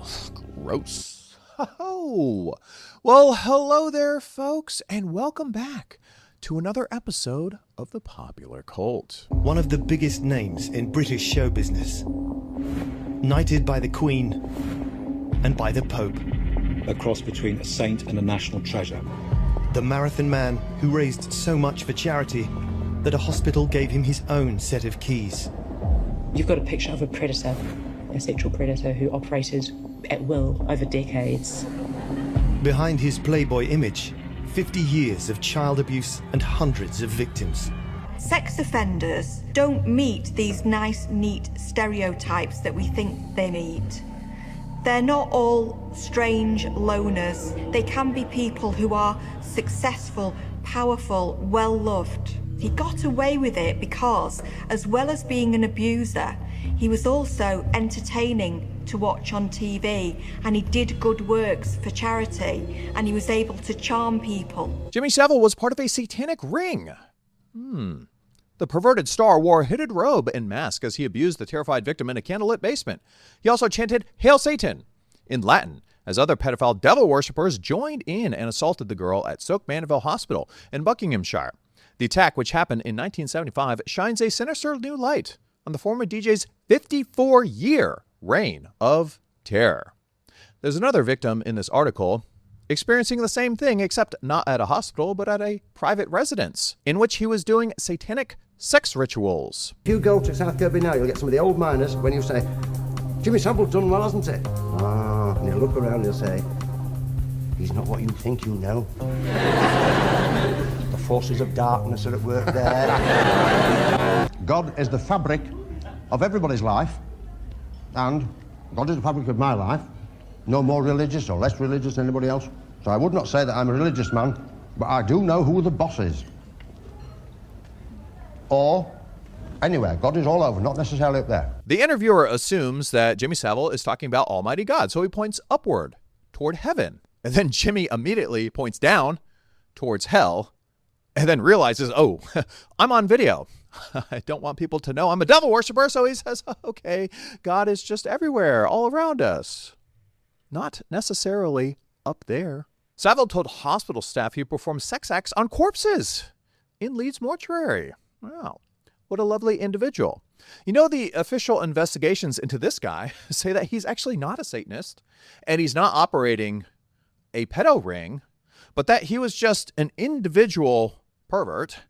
Gross. Oh, well, hello there, folks, and welcome back to another episode of The Popular Cult. One of the biggest names in British show business. Knighted by the Queen and by the Pope. A cross between a saint and a national treasure. The marathon man who raised so much for charity that a hospital gave him his own set of keys. You've got a picture of a predator, a sexual predator who operated at will over decades. Behind his Playboy image, 50 years of child abuse and hundreds of victims. Sex offenders don't meet these nice, neat stereotypes that we think they meet. They're not all strange loners. They can be people who are successful, powerful, well-loved. He got away with it because, as well as being an abuser, he was also entertaining to watch on TV, and he did good works for charity, and he was able to charm people. Jimmy Savile was part of a satanic ring. The perverted star wore a hooded robe and mask as he abused the terrified victim in a candlelit basement. He also chanted, "Hail Satan," in Latin, as other pedophile devil worshippers joined in and assaulted the girl at Stoke Mandeville Hospital in Buckinghamshire. The attack, which happened in 1975, shines a sinister new light on the former DJ's 54-year reign of terror. There's another victim in this article experiencing the same thing, except not at a hospital, but at a private residence, in which he was doing satanic sex rituals. If you go to South Kirby now, you'll get some of the old miners when you say, "Jimmy Savile's done well, hasn't he?" Ah, and he'll look around and he'll say, "He's not what you think you know." The forces of darkness are at work there. God is the fabric of everybody's life, and God is the fabric of my life. No more religious or less religious than anybody else. So I would not say that I'm a religious man, but I do know who the boss is. Or anywhere, God is all over, not necessarily up there. The interviewer assumes that Jimmy Savile is talking about Almighty God, so he points upward toward heaven. And then Jimmy immediately points down towards hell, and then realizes, oh, I'm on video. I don't want people to know I'm a devil worshiper, so he says, okay, God is just everywhere, all around us. Not necessarily up there. Savile told hospital staff he performed sex acts on corpses in Leeds mortuary. Wow, what a lovely individual. You know, the official investigations into this guy say that he's actually not a Satanist, and he's not operating a pedo ring, but that he was just an individual pervert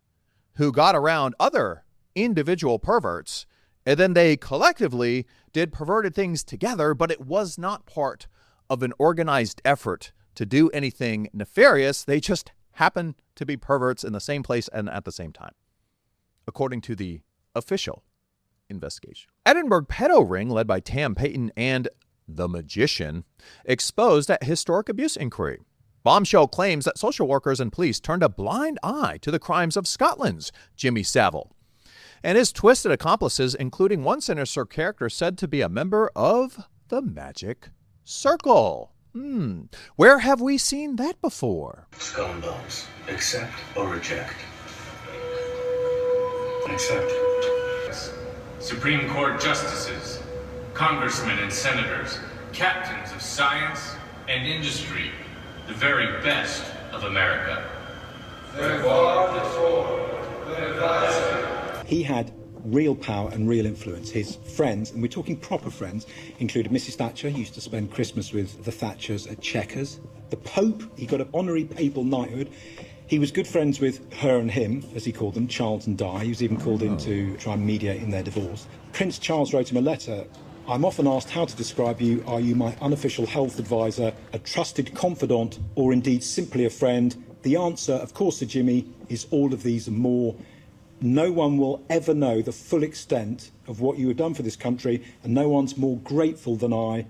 who got around other individual perverts, and then they collectively did perverted things together, but it was not part of an organized effort to do anything nefarious. They just happened to be perverts in the same place and at the same time, according to the official investigation. Edinburgh pedo ring, led by Tam Payton and the Magician, exposed at historic abuse inquiry. Bombshell claims that social workers and police turned a blind eye to the crimes of Scotland's Jimmy Savile and his twisted accomplices, including one sinister character said to be a member of the Magic Circle. Where have we seen that before? Skull and bones. Accept or reject? Accept. Supreme Court justices, congressmen and senators, captains of science and industry, the very best of America. He had real power and real influence. His friends, and we're talking proper friends, included Mrs. Thatcher. He used to spend Christmas with the Thatchers at Chequers. The Pope, he got an honorary papal knighthood. He was good friends with her and him, as he called them, Charles and Di. He was even called in to try and mediate in their divorce. Prince Charles wrote him a letter. "I'm often asked how to describe you. Are you my unofficial health advisor, a trusted confidant, or indeed simply a friend? The answer, of course, to Jimmy, is all of these and more. No one will ever know the full extent of what you have done for this country, and no one's more grateful than I.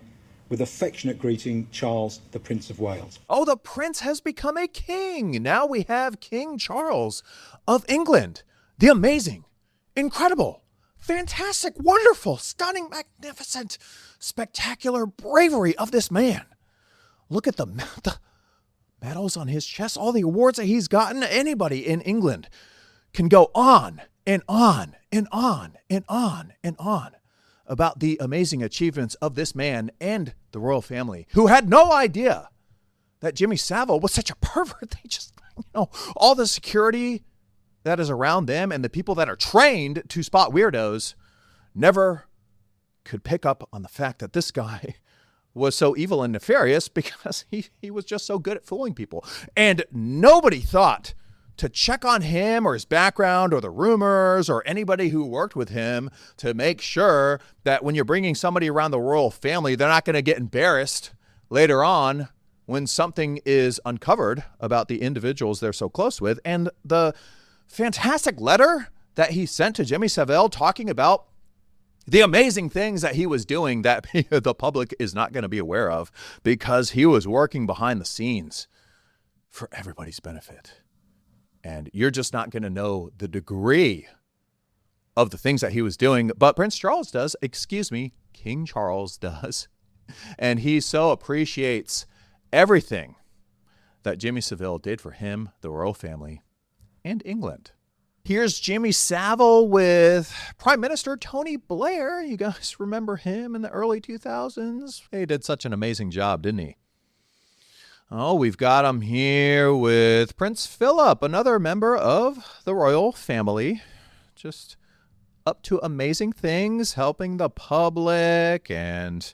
With affectionate greeting, Charles, the Prince of Wales." Oh, the prince has become a king. Now we have King Charles of England. The amazing, incredible, fantastic, wonderful, stunning, magnificent, spectacular bravery of this man. Look at the medals on his chest, all the awards that he's gotten. Anybody in England can go on and on and on and on and on about the amazing achievements of this man and the royal family, who had no idea that Jimmy Savile was such a pervert. They just, all the security that is around them and the people that are trained to spot weirdos never could pick up on the fact that this guy was so evil and nefarious because he was just so good at fooling people. And nobody thought to check on him or his background or the rumors or anybody who worked with him to make sure that when you're bringing somebody around the royal family, they're not going to get embarrassed later on when something is uncovered about the individuals they're so close with. And the fantastic letter that he sent to Jimmy Savile talking about the amazing things that he was doing that the public is not going to be aware of because he was working behind the scenes for everybody's benefit. And you're just not going to know the degree of the things that he was doing. But Prince Charles does. King Charles does. And he so appreciates everything that Jimmy Savile did for him, the royal family, and England. Here's Jimmy Savile with Prime Minister Tony Blair. You guys remember him in the early 2000s? He did such an amazing job, didn't he? Oh, we've got him here with Prince Philip, another member of the royal family. Just up to amazing things, helping the public and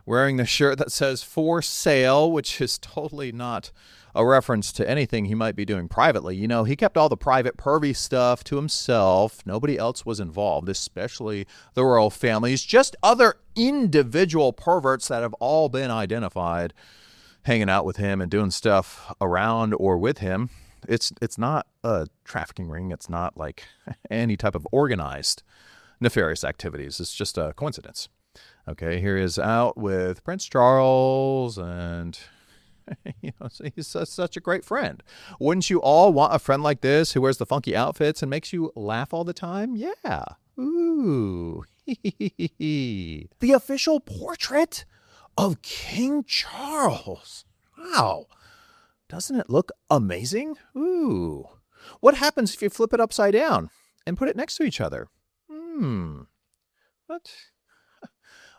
wearing the shirt that says "for sale," which is totally not a reference to anything he might be doing privately. He kept all the private pervy stuff to himself. Nobody else was involved, especially the royal families. Just other individual perverts that have all been identified hanging out with him and doing stuff around or with him. It's not a trafficking ring. It's not like any type of organized nefarious activities. It's just a coincidence. Okay, here is out with Prince Charles, and he's such a great friend. Wouldn't you all want a friend like this who wears the funky outfits and makes you laugh all the time? Yeah. Ooh. The official portrait of King Charles. Wow. Doesn't it look amazing? Ooh. What happens if you flip it upside down and put it next to each other?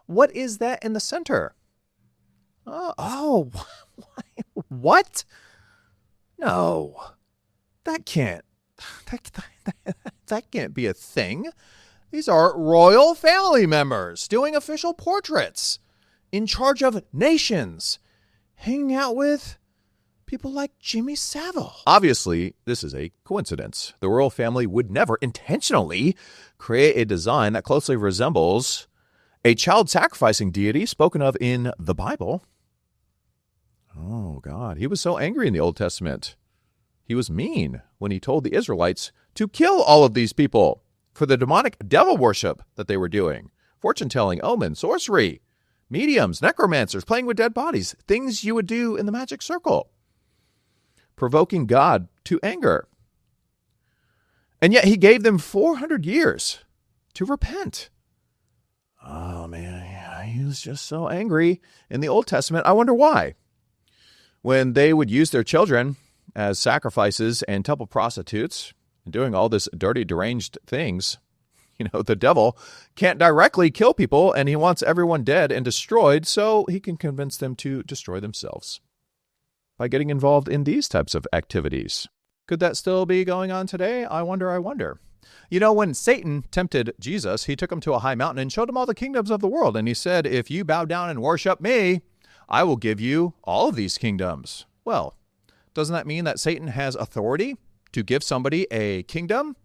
What is that in the center? What? No, that can't be a thing. These are royal family members doing official portraits in charge of nations, hanging out with people like Jimmy Savile. Obviously, this is a coincidence. The royal family would never intentionally create a design that closely resembles a child sacrificing deity spoken of in the Bible. Oh, God. He was so angry in the Old Testament. He was mean when he told the Israelites to kill all of these people for the demonic devil worship that they were doing. Fortune-telling, omen, sorcery, mediums, necromancers, playing with dead bodies, things you would do in the magic circle, provoking God to anger. And yet he gave them 400 years to repent. Oh, man, he was just so angry in the Old Testament. I wonder why. When they would use their children as sacrifices and temple prostitutes and doing all this dirty, deranged things, the devil can't directly kill people, and he wants everyone dead and destroyed so he can convince them to destroy themselves by getting involved in these types of activities. Could that still be going on today? I wonder. When Satan tempted Jesus, he took him to a high mountain and showed him all the kingdoms of the world. And he said, if you bow down and worship me, I will give you all of these kingdoms. Well, doesn't that mean that Satan has authority to give somebody a kingdom?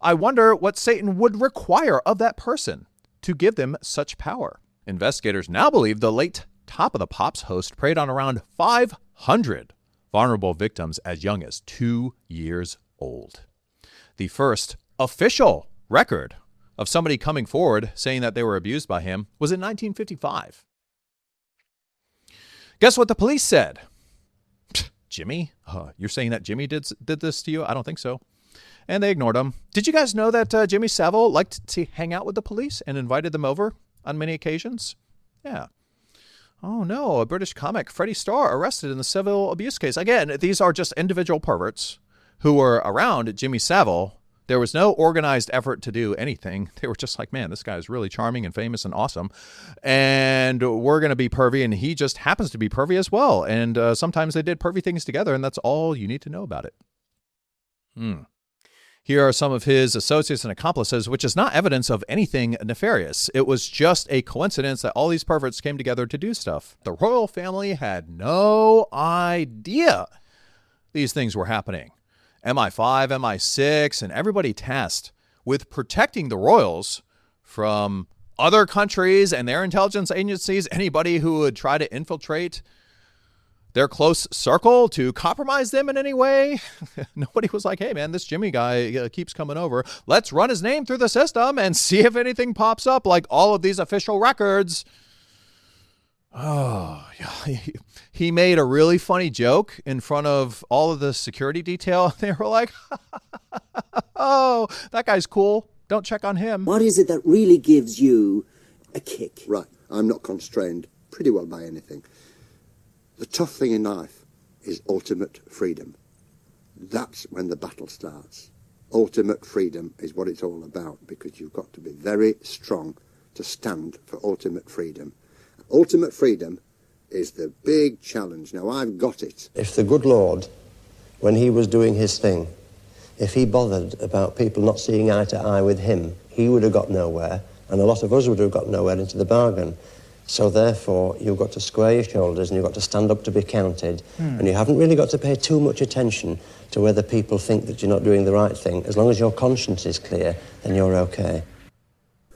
I wonder what Satan would require of that person to give them such power. Investigators now believe the late Top of the Pops host preyed on around 500 vulnerable victims as young as 2 years old. The first official record of somebody coming forward saying that they were abused by him was in 1955. Guess what the police said? Jimmy? You're saying that Jimmy did this to you? I don't think so. And they ignored him. Did you guys know that Jimmy Savile liked to hang out with the police and invited them over on many occasions? Yeah. Oh no, a British comic, Freddie Starr, arrested in the Savile abuse case. Again, these are just individual perverts who were around Jimmy Savile. There was no organized effort to do anything. They were just like, man, this guy is really charming and famous and awesome. And we're going to be pervy. And he just happens to be pervy as well. And sometimes they did pervy things together. And that's all you need to know about it. Here are some of his associates and accomplices, which is not evidence of anything nefarious. It was just a coincidence that all these perverts came together to do stuff. The royal family had no idea these things were happening. MI5, MI6, and everybody tasked with protecting the royals from other countries and their intelligence agencies, anybody who would try to infiltrate their close circle to compromise them in any way. Nobody was like, hey, man, this Jimmy guy keeps coming over. Let's run his name through the system and see if anything pops up like all of these official records. Oh, yeah. He made a really funny joke in front of all of the security detail. They were like, oh, that guy's cool. Don't check on him. What is it that really gives you a kick? Right, I'm not constrained pretty well by anything. The tough thing in life is ultimate freedom. That's when the battle starts. Ultimate freedom is what it's all about, because you've got to be very strong to stand for ultimate freedom. Ultimate freedom is the big challenge. Now, I've got it. If the good Lord, when he was doing his thing, if he bothered about people not seeing eye to eye with him, he would have got nowhere, and a lot of us would have got nowhere into the bargain. So therefore, you've got to square your shoulders and you've got to stand up to be counted. And you haven't really got to pay too much attention to whether people think that you're not doing the right thing. As long as your conscience is clear, then you're okay.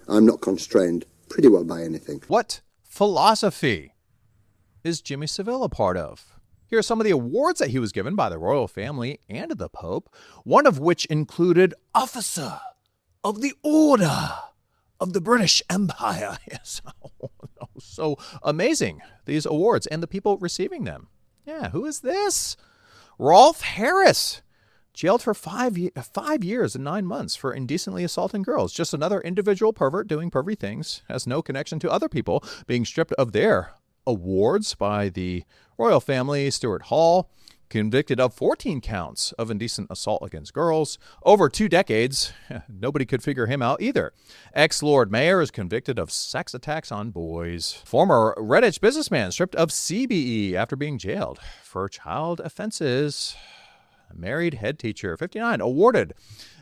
I'm not constrained pretty well by anything. What philosophy is Jimmy Savile a part of? Here are some of the awards that he was given by the royal family and the Pope, one of which included Officer of the Order of the British Empire. Yes, so amazing, these awards and the people receiving them. Yeah, who is this? Rolf Harris, jailed for 5 years and 9 months for indecently assaulting girls. Just another individual pervert doing pervy things, has no connection to other people being stripped of their awards by the royal family. Stuart Hall, convicted of 14 counts of indecent assault against girls. Over 2 decades, nobody could figure him out either. Ex-Lord Mayor is convicted of sex attacks on boys. Former Redditch businessman stripped of CBE after being jailed for child offenses. Married head teacher, 59, awarded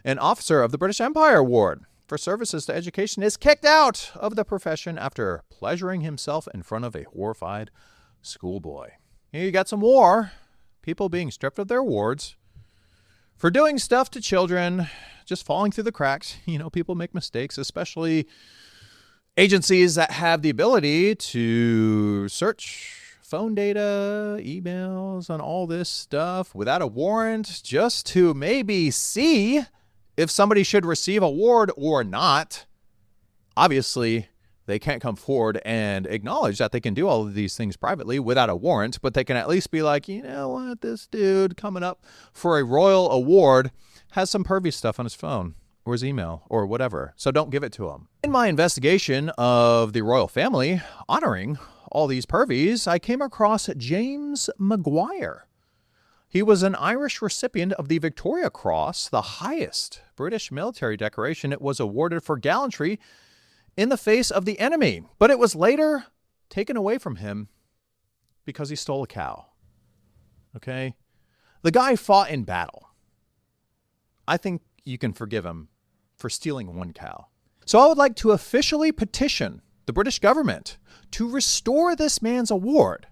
an Officer of the British Empire Award for services to education, is kicked out of the profession after pleasuring himself in front of a horrified schoolboy. Here you got some more. People being stripped of their awards for doing stuff to children, just falling through the cracks. You know, people make mistakes, especially agencies that have the ability to search phone data, emails, and all this stuff without a warrant, just to maybe see if somebody should receive a award or not. Obviously, they can't come forward and acknowledge that they can do all of these things privately without a warrant, but they can at least be like, you know what, this dude coming up for a royal award has some pervy stuff on his phone or his email or whatever, so don't give it to him. In my investigation of the royal family honoring all these pervies, I came across James Maguire. He was an Irish recipient of the Victoria Cross, the highest British military decoration. It was awarded for gallantry in the face of the enemy, but it was later taken away from him because he stole a cow. Okay? The guy fought in battle. I think you can forgive him for stealing one cow. So I would like to officially petition the British government to restore this man's award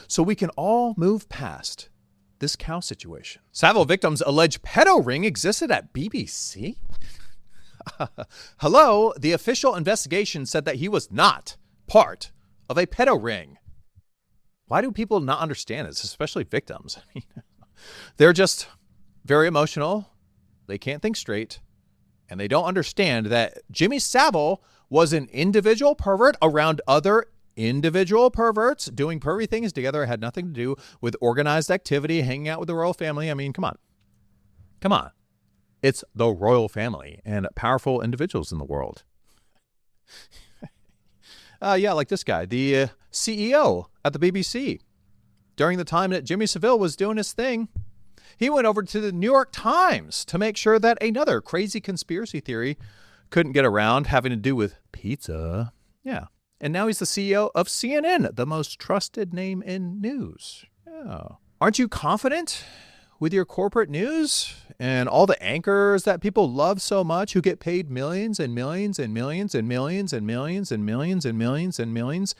so we can all move past this cow situation. Savile victims' alleged pedo ring existed at BBC? Hello, the official investigation said that he was not part of a pedo ring. Why do people not understand this, especially victims? They're just very emotional. They can't think straight. And they don't understand that Jimmy Savile was an individual pervert around other individual perverts doing pervy things together. It had nothing to do with organized activity, hanging out with the royal family. I mean, come on. Come on. It's the royal family and powerful individuals in the world. Yeah, like this guy, the CEO at the BBC. During the time that Jimmy Savile was doing his thing, He went over to the New York Times to make sure that another crazy conspiracy theory couldn't get around, having to do with pizza. Yeah. And now he's the CEO of CNN, the most trusted name in news. Yeah. Aren't you confident with your corporate news and all the anchors that people love so much, who get paid millions and millions and millions and millions and millions and millions and millions and millions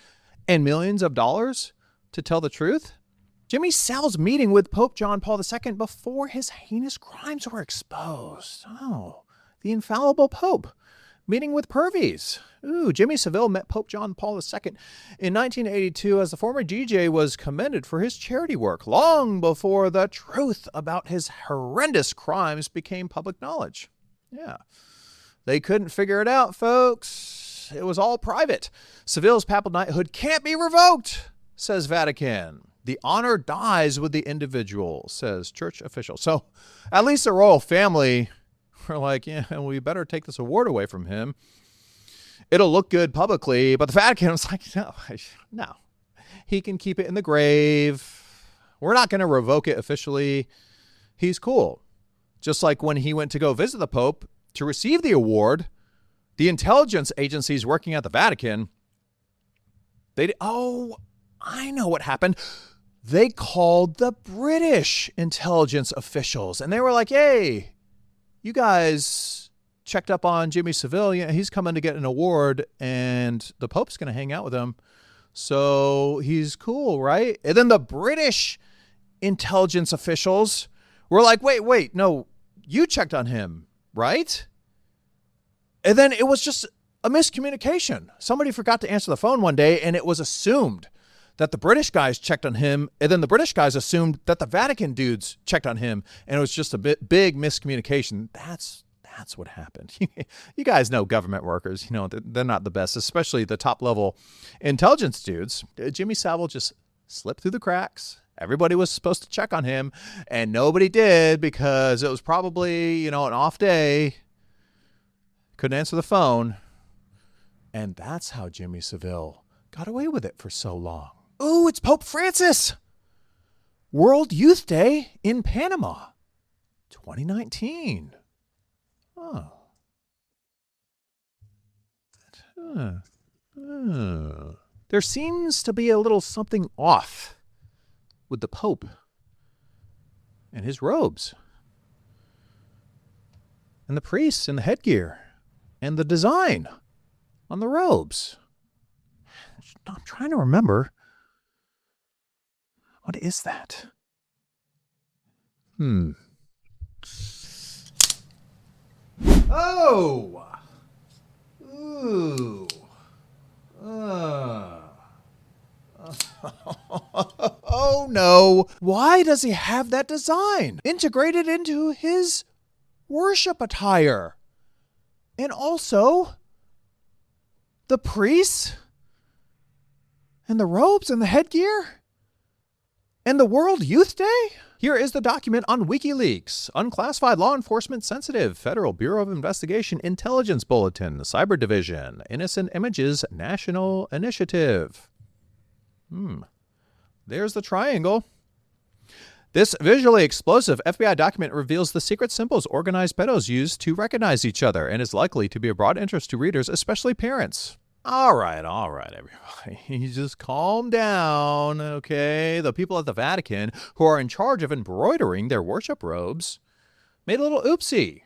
and millions of dollars to tell the truth? Jimmy Savile's meeting with Pope John Paul II before his heinous crimes were exposed. Oh, the infallible Pope meeting with pervies. Ooh, Jimmy Savile met Pope John Paul II in 1982 as the former DJ was commended for his charity work long before the truth about his horrendous crimes became public knowledge. Yeah. They couldn't figure it out, folks. It was all private. Savile's papal knighthood can't be revoked, says Vatican. The honor dies with the individual, says church official. So at least the royal family were like, yeah, we better take this award away from him. It'll look good publicly. But the Vatican was like, no, he can keep it in the grave. We're not going to revoke it officially. He's cool. Just like when he went to go visit the Pope to receive the award, the intelligence agencies working at the Vatican, I know what happened. They called the British intelligence officials and they were like, hey, you guys checked up on Jimmy Savile. Yeah, he's coming to get an award and the Pope's going to hang out with him. So he's cool, right? And then the British intelligence officials were like, wait, no, you checked on him, right? And then it was just a miscommunication. Somebody forgot to answer the phone one day and it was assumed that the British guys checked on him, and then the British guys assumed that the Vatican dudes checked on him, and it was just a big miscommunication. That's what happened. You guys know government workers, they're not the best, especially the top-level intelligence dudes. Jimmy Savile just slipped through the cracks. Everybody was supposed to check on him, and nobody did because it was probably, an off day. Couldn't answer the phone. And that's how Jimmy Savile got away with it for so long. Ooh, it's Pope Francis. World Youth Day in Panama, 2019. Oh. There seems to be a little something off with the Pope and his robes and the priests and the headgear and the design on the robes. I'm trying to remember. What is that? Oh! Ooh. Oh no. Why does he have that design integrated into his worship attire? And also, the priests and the robes and the headgear and the World Youth Day? Here is the document on WikiLeaks. Unclassified law enforcement sensitive. Federal Bureau of Investigation Intelligence Bulletin. Cyber Division. Innocent Images National Initiative. There's the triangle. This visually explosive FBI document reveals the secret symbols organized pedos use to recognize each other and is likely to be of broad interest to readers, especially parents. All right, everybody. You just calm down, okay? The people at the Vatican who are in charge of embroidering their worship robes made a little oopsie.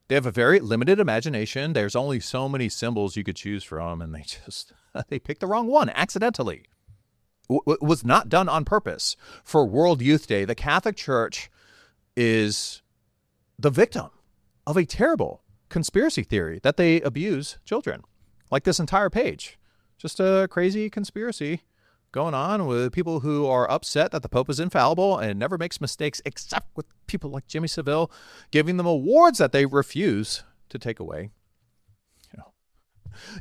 They have a very limited imagination. There's only so many symbols you could choose from, and they picked the wrong one accidentally. It was not done on purpose. For World Youth Day, the Catholic Church is the victim of a terrible conspiracy theory that they abuse children. Like this entire page. Just a crazy conspiracy going on with people who are upset that the Pope is infallible and never makes mistakes, except with people like Jimmy Savile, giving them awards that they refuse to take away.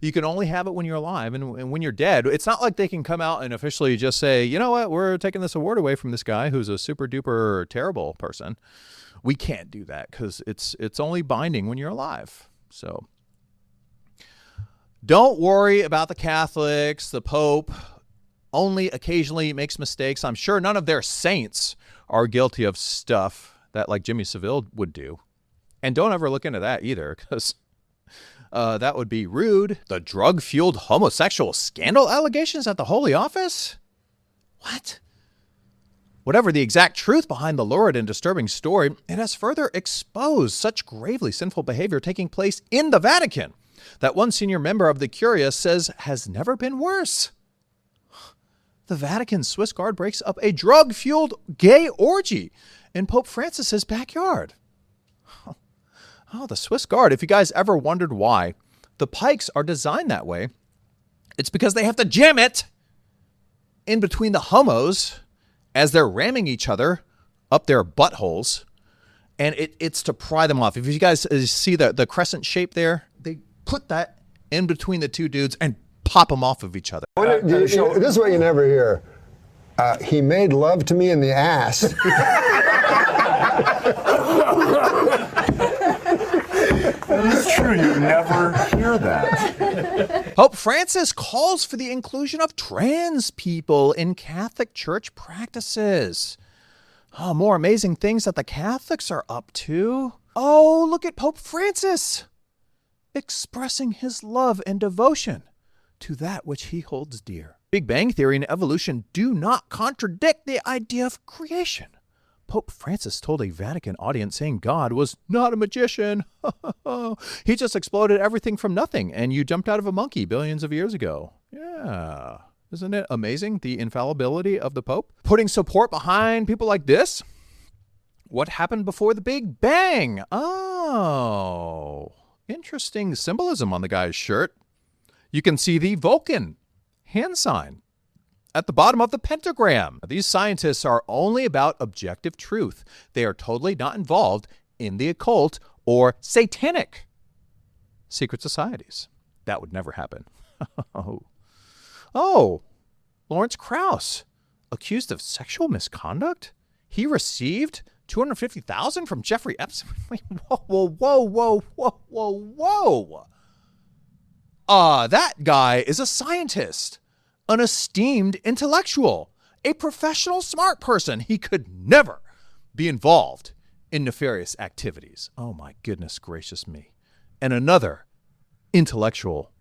You can only have it when you're alive, and when you're dead, it's not like they can come out and officially just say, you know what, we're taking this award away from this guy who's a super duper terrible person. We can't do that because it's only binding when you're alive. So don't worry about the Catholics. The Pope only occasionally makes mistakes. I'm sure none of their saints are guilty of stuff that like Jimmy Savile would do. And don't ever look into that either, because that would be rude. The drug-fueled homosexual scandal allegations at the Holy Office? What? Whatever the exact truth behind the lurid and disturbing story, it has further exposed such gravely sinful behavior taking place in the Vatican that one senior member of the Curia says has never been worse. The Vatican Swiss Guard breaks up a drug-fueled gay orgy in Pope Francis's backyard. Oh, the Swiss Guard. If you guys ever wondered why the pikes are designed that way, it's because they have to jam it in between the homos as they're ramming each other up their buttholes. And it's to pry them off. If you guys see the crescent shape there, they put that in between the two dudes and pop them off of each other. This is what you never hear. He made love to me in the ass. That is true. You never hear that. Pope Francis calls for the inclusion of trans people in Catholic Church practices. Oh, more amazing things that the Catholics are up to. Oh, look at Pope Francis expressing his love and devotion to that which he holds dear. Big Bang Theory and evolution do not contradict the idea of creation. Pope Francis told a Vatican audience saying God was not a magician. He just exploded everything from nothing, and you jumped out of a monkey billions of years ago. Yeah. Isn't it amazing, the infallibility of the Pope? Putting support behind people like this? What happened before the Big Bang? Oh, interesting symbolism on the guy's shirt. You can see the Vulcan hand sign at the bottom of the pentagram. These scientists are only about objective truth. They are totally not involved in the occult or satanic secret societies. That would never happen. Oh, Lawrence Krauss, accused of sexual misconduct? He received $250,000 from Jeffrey Epstein? Wait, whoa. That guy is a scientist, an esteemed intellectual, a professional smart person. He could never be involved in nefarious activities. Oh my goodness gracious me. And another intellectual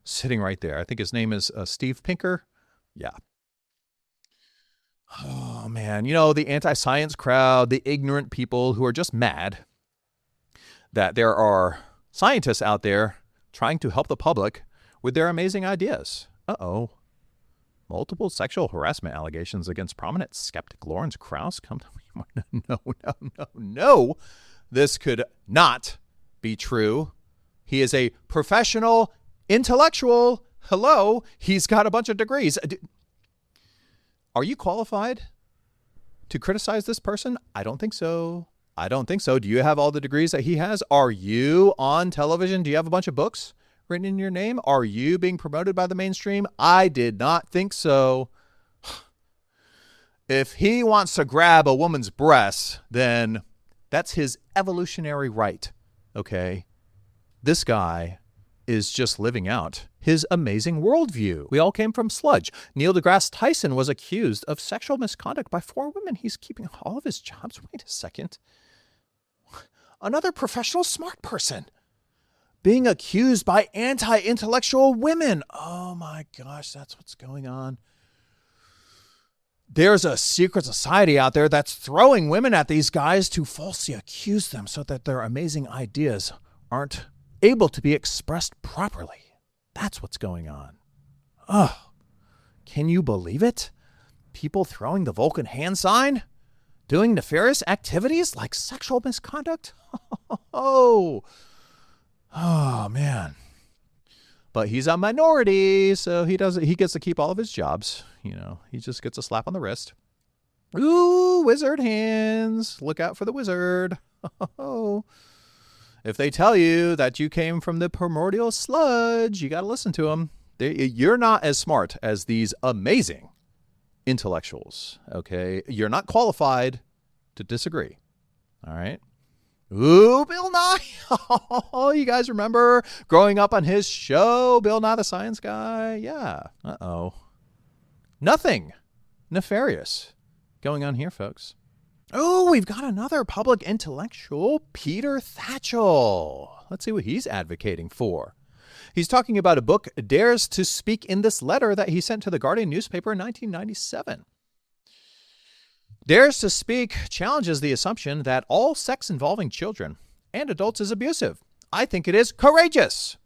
sitting right there. I think his name is Steve Pinker. Yeah. Oh man, you know, the anti-science crowd, the ignorant people who are just mad that there are scientists out there trying to help the public with their amazing ideas. Uh-oh. Multiple sexual harassment allegations against prominent skeptic Lawrence Krauss. No. This could not be true. He is a professional intellectual. Hello. He's got a bunch of degrees. Are you qualified to criticize this person? I don't think so. Do you have all the degrees that he has? Are you on television? Do you have a bunch of books written in your name? Are you being promoted by the mainstream? I did not think so. If he wants to grab a woman's breasts, then that's his evolutionary right. Okay? This guy is just living out his amazing worldview. We all came from sludge. Neil deGrasse Tyson was accused of sexual misconduct by 4 women. He's keeping all of his jobs. Wait a second. Another professional smart person being accused by anti-intellectual women. Oh my gosh, that's what's going on. There's a secret society out there that's throwing women at these guys to falsely accuse them so that their amazing ideas aren't able to be expressed properly. That's what's going on. Oh, can you believe it? People throwing the Vulcan hand sign? Doing nefarious activities like sexual misconduct? Oh, man. But he's a minority, so he gets to keep all of his jobs. You know, he just gets a slap on the wrist. Ooh, wizard hands. Look out for the wizard. If they tell you that you came from the primordial sludge, you got to listen to them. You're not as smart as these amazing intellectuals, okay? You're not qualified to disagree, all right? Ooh, Bill Nye. Oh, you guys remember growing up on his show, Bill Nye the Science Guy? Yeah. Uh-oh. Nothing nefarious going on here, folks. Oh, we've got another public intellectual, Peter Thatchell. Let's see what he's advocating for. He's talking about a book, Dares to Speak, in this letter that he sent to the Guardian newspaper in 1997. Dares to Speak challenges the assumption that all sex involving children and adults is abusive. I think it is courageous.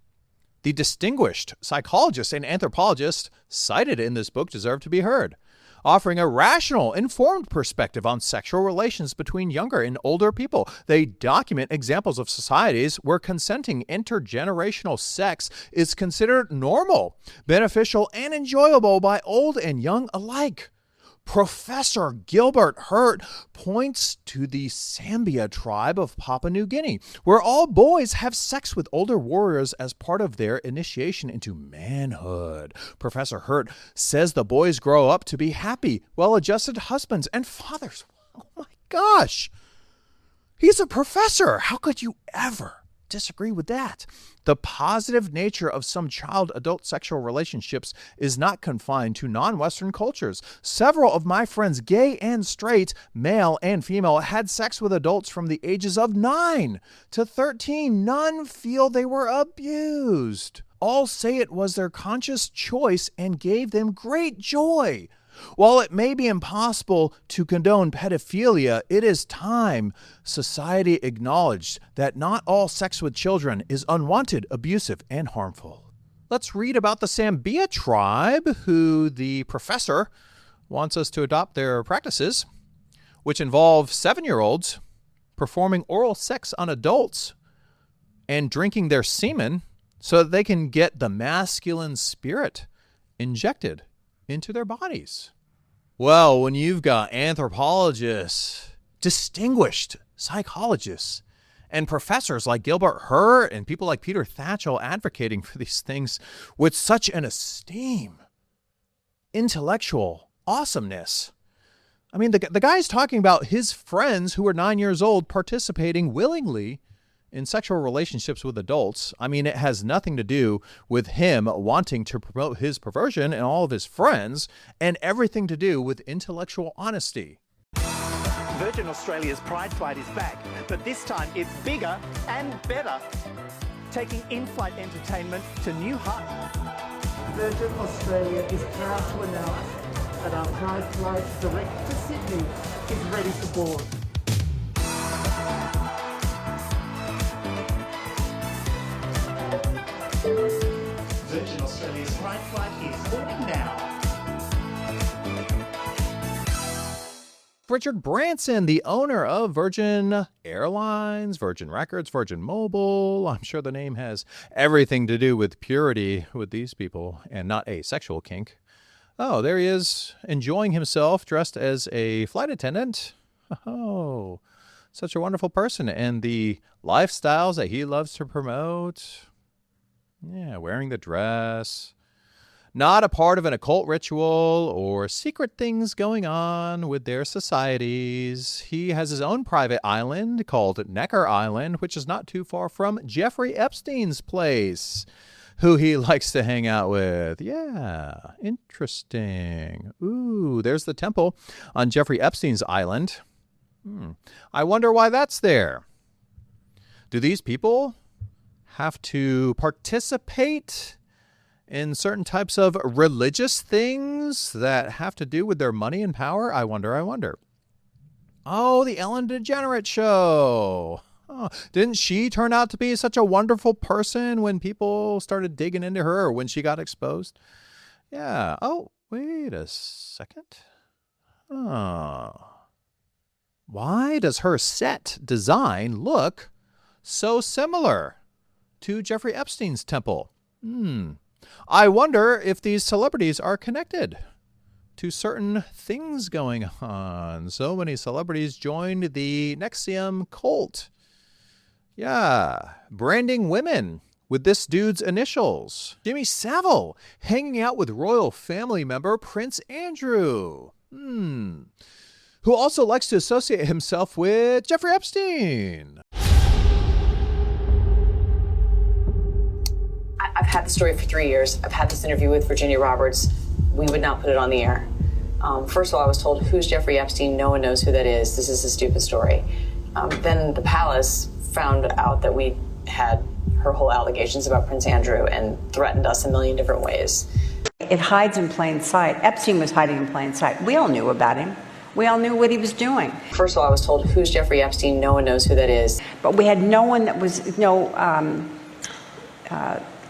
The distinguished psychologist and anthropologist cited in this book deserve to be heard, offering a rational, informed perspective on sexual relations between younger and older people. They document examples of societies where consenting intergenerational sex is considered normal, beneficial, and enjoyable by old and young alike. Professor Gilbert Hurt points to the Sambia tribe of Papua New Guinea, where all boys have sex with older warriors as part of their initiation into manhood. Professor Hurt says the boys grow up to be happy, well-adjusted husbands and fathers. Oh my gosh! He's a professor! How could you ever disagree with that? The positive nature of some child-adult sexual relationships is not confined to non-Western cultures. Several of my friends, gay and straight, male and female, had sex with adults from the ages of 9 to 13. None feel they were abused. All say it was their conscious choice and gave them great joy. While it may be impossible to condone pedophilia, it is time society acknowledged that not all sex with children is unwanted, abusive, and harmful. Let's read about the Sambia tribe, who the professor wants us to adopt their practices, which involve 7-year-olds performing oral sex on adults and drinking their semen so that they can get the masculine spirit injected into their bodies. Well, when you've got anthropologists, distinguished psychologists, and professors like Gilbert Hurt and people like Peter Thatchell advocating for these things with such an esteem, intellectual awesomeness. I mean, the guy's talking about his friends who were 9 years old participating willingly in sexual relationships with adults. I mean, it has nothing to do with him wanting to promote his perversion and all of his friends, and everything to do with intellectual honesty. Virgin Australia's Pride Flight is back, but this time it's bigger and better, taking in-flight entertainment to new heights. Virgin Australia is proud to announce that our Pride Flight direct to Sydney is ready to board. Virgin Australia's Pride Flight is boarding now. Richard Branson, the owner of Virgin Airlines, Virgin Records, Virgin Mobile. I'm sure the name has everything to do with purity with these people and not a sexual kink. Oh, there he is, enjoying himself, dressed as a flight attendant. Oh, such a wonderful person. And the lifestyles that he loves to promote. Yeah, wearing the dress. Not a part of an occult ritual or secret things going on with their societies. He has his own private island called Necker Island, which is not too far from Jeffrey Epstein's place, who he likes to hang out with. Yeah, interesting. Ooh, there's the temple on Jeffrey Epstein's island. I wonder why that's there. Do these people have to participate in certain types of religious things that have to do with their money and power? I wonder. Oh, the Ellen DeGeneres show. Oh, didn't she turn out to be such a wonderful person when people started digging into her or when she got exposed? Yeah. Oh, wait a second. Oh. Why does her set design look so similar to Jeffrey Epstein's temple? I wonder if these celebrities are connected to certain things going on. So many celebrities joined the NXIVM cult. Yeah, branding women with this dude's initials. Jimmy Savile hanging out with royal family member Prince Andrew. Who also likes to associate himself with Jeffrey Epstein. I've had the story for 3 years. I've had this interview with Virginia Roberts. We would not put it on the air. First of all, I was told, who's Jeffrey Epstein? No one knows who that is. This is a stupid story. Then the palace found out that we had her whole allegations about Prince Andrew and threatened us a million different ways. It hides in plain sight. Epstein was hiding in plain sight. We all knew about him. We all knew what he was doing. First of all, I was told, who's Jeffrey Epstein? No one knows who that is. But we had no one that was,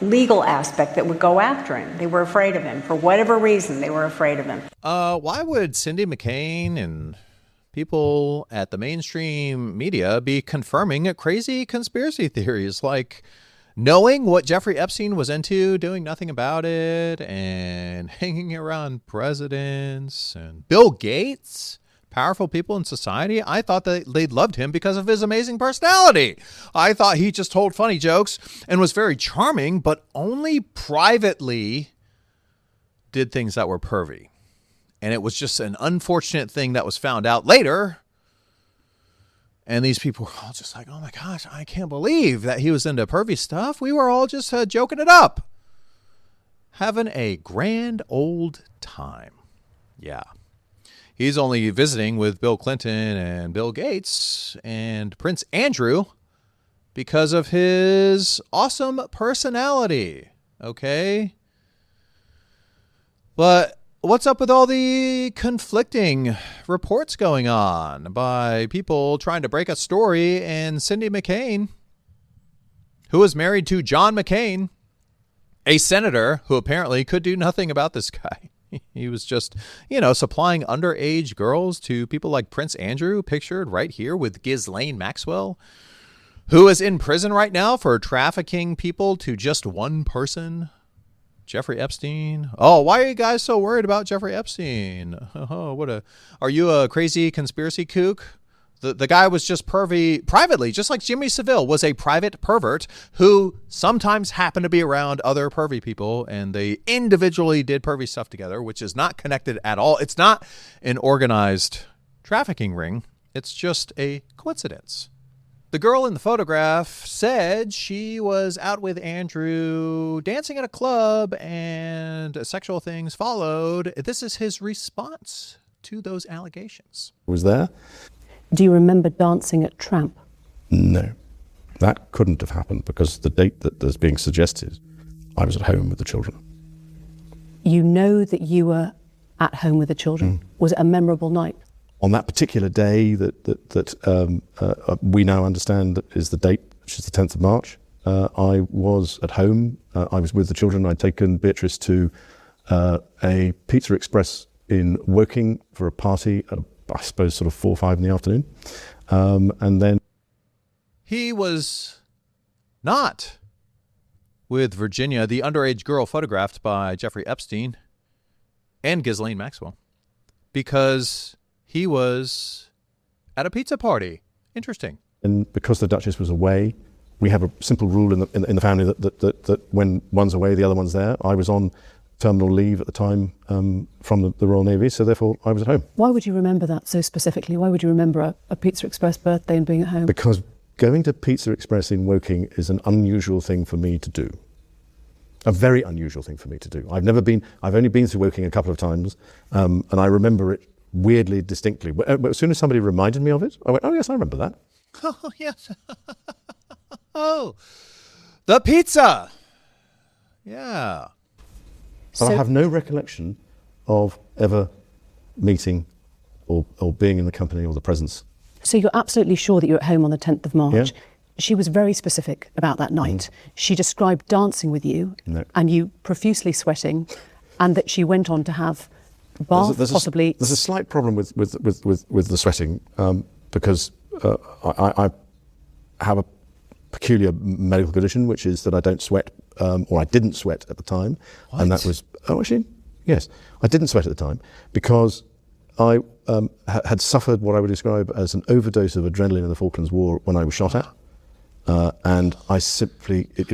legal aspect that would go after him. They were afraid of him. For whatever reason, they were afraid of him. Why would Cindy McCain and people at the mainstream media be confirming crazy conspiracy theories, like knowing what Jeffrey Epstein was into, doing nothing about it, and hanging around presidents and Bill Gates, powerful people in society? I thought that they loved him because of his amazing personality. I thought he just told funny jokes and was very charming, but only privately did things that were pervy. And it was just an unfortunate thing that was found out later. And these people were all just like, oh my gosh, I can't believe that he was into pervy stuff. We were all just joking it up. Having a grand old time. Yeah. He's only visiting with Bill Clinton and Bill Gates and Prince Andrew because of his awesome personality. Okay? But what's up with all the conflicting reports going on by people trying to break a story? And Cindy McCain, who is married to John McCain, a senator who apparently could do nothing about this guy. He was just, supplying underage girls to people like Prince Andrew, pictured right here with Ghislaine Maxwell, who is in prison right now for trafficking people to just one person. Jeffrey Epstein. Oh, why are you guys so worried about Jeffrey Epstein? Oh, are you a crazy conspiracy kook? The guy was just pervy privately, just like Jimmy Savile was a private pervert who sometimes happened to be around other pervy people, and they individually did pervy stuff together, which is not connected at all. It's not an organized trafficking ring. It's just a coincidence. The girl in the photograph said she was out with Andrew dancing at a club and sexual things followed. This is his response to those allegations. Was there? Do you remember dancing at Tramp? No, that couldn't have happened because the date that is being suggested, I was at home with the children. You know that you were at home with the children. Was it a memorable night? On that particular day that we now understand is the date, which is the 10th of March, I was at home. I was with the children. I'd taken Beatrice to a Pizza Express in Woking for a party at, I suppose, sort of 4 or 5 in the afternoon. And then he was not with Virginia, the underage girl photographed by Jeffrey Epstein and Ghislaine Maxwell, because he was at a pizza party. Interesting. And because the Duchess was away, we have a simple rule in the family that when one's away, the other one's there. I was on terminal leave at the time from the Royal Navy, so therefore I was at home. Why would you remember that so specifically? Why would you remember a Pizza Express birthday and being at home? Because going to Pizza Express in Woking is an unusual thing for me to do. A very unusual thing for me to do. I've only been to Woking a couple of times, and I remember it weirdly distinctly. But as soon as somebody reminded me of it, I went, oh yes, I remember that. Oh, yes. Oh, the pizza. Yeah. But I have no recollection of ever meeting or being in the company or the presence. So you're absolutely sure that you're at home on the 10th of March? Yeah. She was very specific about that night. She described dancing with you and you profusely sweating, and that she went on to have a bath, possibly. There's a slight problem with the sweating because I have a peculiar medical condition, which is that I don't sweat, or I didn't sweat at the time. What? And that was, actually, yes, I didn't sweat at the time because I had suffered what I would describe as an overdose of adrenaline in the Falklands War when I was shot at. And I simply, it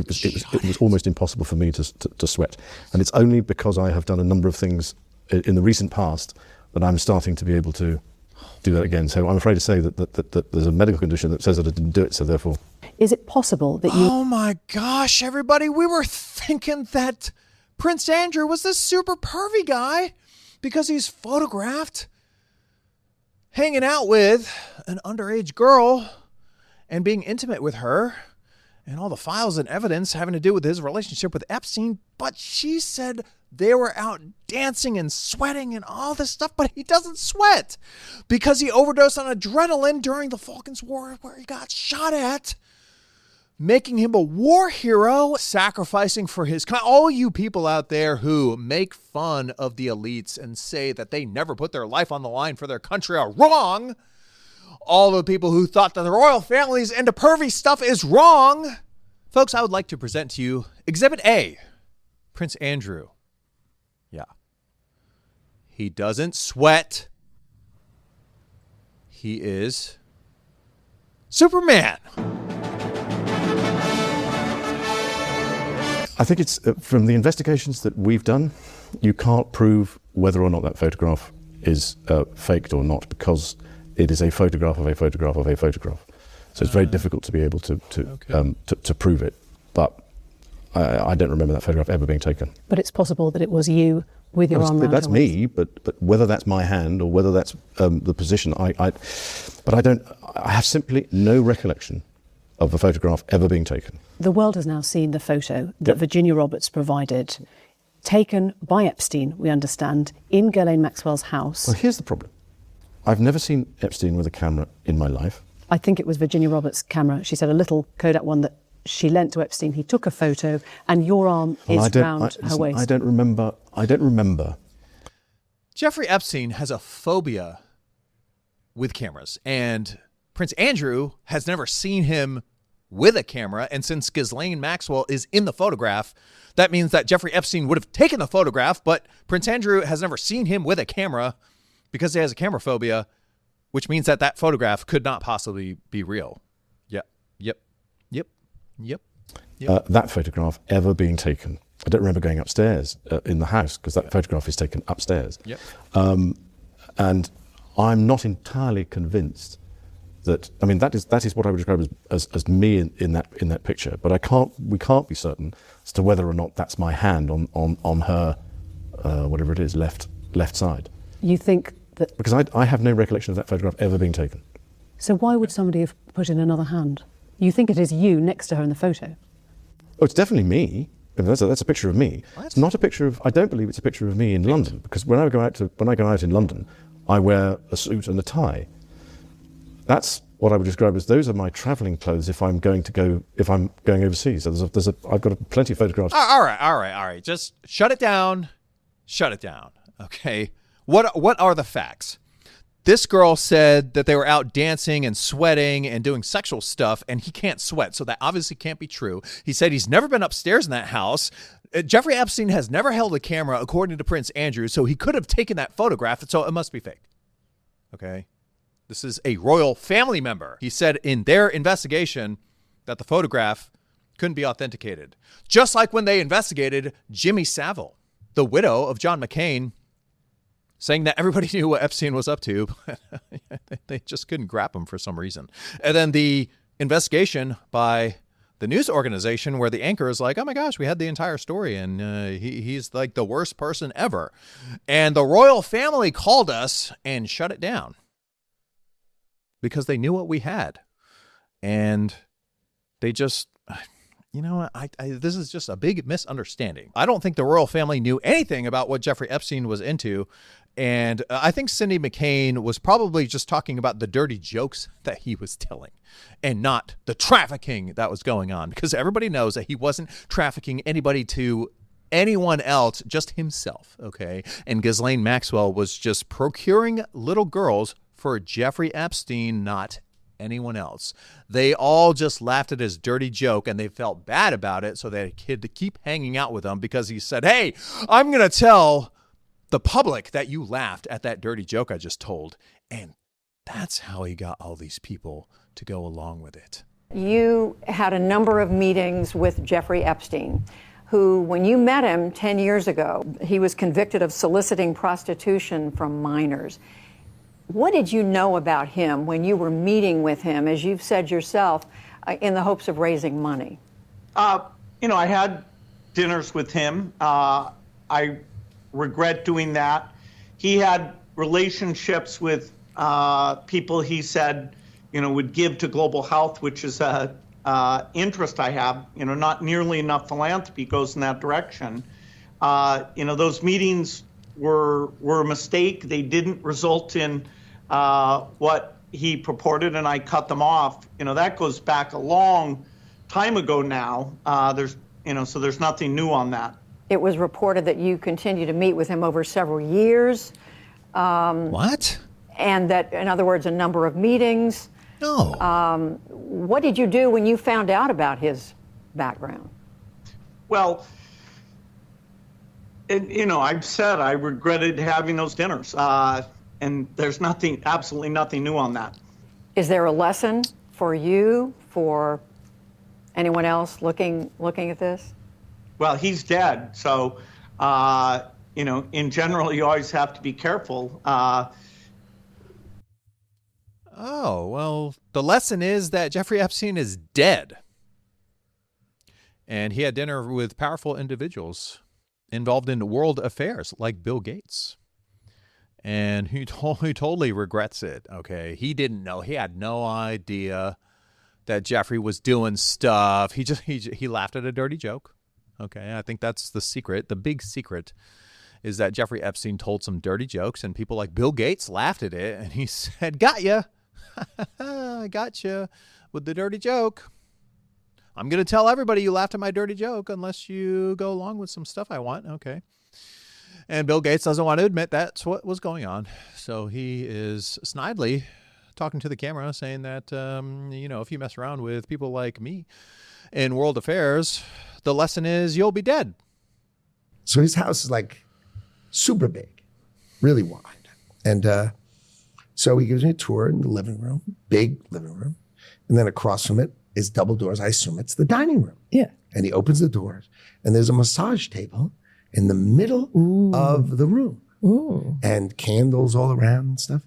was almost impossible for me to sweat. And it's only because I have done a number of things in the recent past that I'm starting to be able to do that again. So I'm afraid to say that there's a medical condition that says that I didn't do it, so therefore. Is it possible that you... Oh my gosh, everybody, we were thinking that Prince Andrew was this super pervy guy because he's photographed hanging out with an underage girl and being intimate with her and all the files and evidence having to do with his relationship with Epstein. But she said they were out dancing and sweating and all this stuff, but he doesn't sweat because he overdosed on adrenaline during the Falklands War where he got shot at, making him a war hero, sacrificing for his kind. All you people out there who make fun of the elites and say that they never put their life on the line for their country are wrong. All the people who thought that the royal family's into pervy stuff is wrong. Folks, I would like to present to you Exhibit A, Prince Andrew. Yeah. He doesn't sweat. He is Superman. I think it's from the investigations that we've done, you can't prove whether or not that photograph is faked or not because it is a photograph of a photograph of a photograph. So it's very difficult to be able to prove it. But I don't remember that photograph ever being taken. But it's possible that it was you with your arm around That's her me, but whether that's my hand or whether that's the position, I have simply no recollection of a photograph ever being taken. The world has now seen the photo that Virginia Roberts provided, taken by Epstein, we understand, in Ghislaine Maxwell's house. Well, here's the problem. I've never seen Epstein with a camera in my life. I think it was Virginia Roberts' camera. She said a little Kodak one that she lent to Epstein. He took a photo and your arm is round her waist. I don't remember. Jeffrey Epstein has a phobia with cameras, and Prince Andrew has never seen him with a camera. And since Ghislaine Maxwell is in the photograph, that means that Jeffrey Epstein would have taken the photograph, but Prince Andrew has never seen him with a camera because he has a camera phobia, which means that that photograph could not possibly be real. Yep. That photograph ever being taken. I don't remember going upstairs in the house because that photograph is taken upstairs. Yep. And I'm not entirely convinced that, I mean, that is what I would describe as me in that picture, but we can't be certain as to whether or not that's my hand on her, whatever it is, left side. You think that... Because I have no recollection of that photograph ever being taken. So why would somebody have put in another hand? You think it is you next to her in the photo? Oh, it's definitely me. That's a picture of me. What? It's not a picture of, I don't believe it's a picture of me in London, because when I go out in London, I wear a suit and a tie. That's what I would describe as those are my travelling clothes if I'm going overseas. So I've got plenty of photographs. All right. Just shut it down. Okay. What are the facts? This girl said that they were out dancing and sweating and doing sexual stuff, and he can't sweat, so that obviously can't be true. He said he's never been upstairs in that house. Jeffrey Epstein has never held a camera, according to Prince Andrew, so he could have taken that photograph, so it must be fake. Okay? This is a royal family member. He said in their investigation that the photograph couldn't be authenticated. Just like when they investigated Jimmy Savile, the widow of John McCain, saying that everybody knew what Epstein was up to. They just couldn't grab him for some reason. And then the investigation by the news organization where the anchor is like, oh my gosh, we had the entire story and he's like the worst person ever. And the royal family called us and shut it down because they knew what we had. And they just... You know, this is just a big misunderstanding. I don't think the royal family knew anything about what Jeffrey Epstein was into. And I think Cindy McCain was probably just talking about the dirty jokes that he was telling and not the trafficking that was going on, because everybody knows that he wasn't trafficking anybody to anyone else, just himself. Okay. And Ghislaine Maxwell was just procuring little girls for Jeffrey Epstein, not anyone else. They all just laughed at his dirty joke and they felt bad about it, so they had to keep hanging out with him because he said, hey, I'm going to tell the public that you laughed at that dirty joke I just told. And that's how he got all these people to go along with it. You had a number of meetings with Jeffrey Epstein, who, when you met him 10 years ago, he was convicted of soliciting prostitution from minors. What did you know about him when you were meeting with him, as you've said yourself, in the hopes of raising money? I had dinners with him. I regret doing that. he had relationships with people he said, would give to global health, which is a interest I have. Not nearly enough philanthropy goes in that direction. Those meetings were a mistake. They didn't result in what he purported, and I cut them off. That goes back a long time ago now. So there's nothing new on that. It was reported that you continued to meet with him over several years. What? And that, in other words, a number of meetings. No. What did you do when you found out about his background? Well, I've said I regretted having those dinners. And there's absolutely nothing new on that. Is there a lesson for you, for anyone else looking at this? Well, he's dead. So, in general, you always have to be careful. Oh, well, the lesson is that Jeffrey Epstein is dead. And he had dinner with powerful individuals involved in world affairs like Bill Gates. And he totally regrets it, okay? He didn't know. He had no idea that Jeffrey was doing stuff. He laughed at a dirty joke, okay? I think that's the secret. The big secret is that Jeffrey Epstein told some dirty jokes, and people like Bill Gates laughed at it, and he said, got ya. I got you with the dirty joke. I'm going to tell everybody you laughed at my dirty joke unless you go along with some stuff I want. Okay. And Bill Gates doesn't want to admit that's what was going on. So he is snidely talking to the camera saying that, if you mess around with people like me in world affairs, the lesson is you'll be dead. So his house is like super big, really wide. And so he gives me a tour in the living room, big living room. And then across from it is double doors. I assume it's the dining room. Yeah. And he opens the doors and there's a massage table in the middle of the room. Ooh. And candles all around and stuff.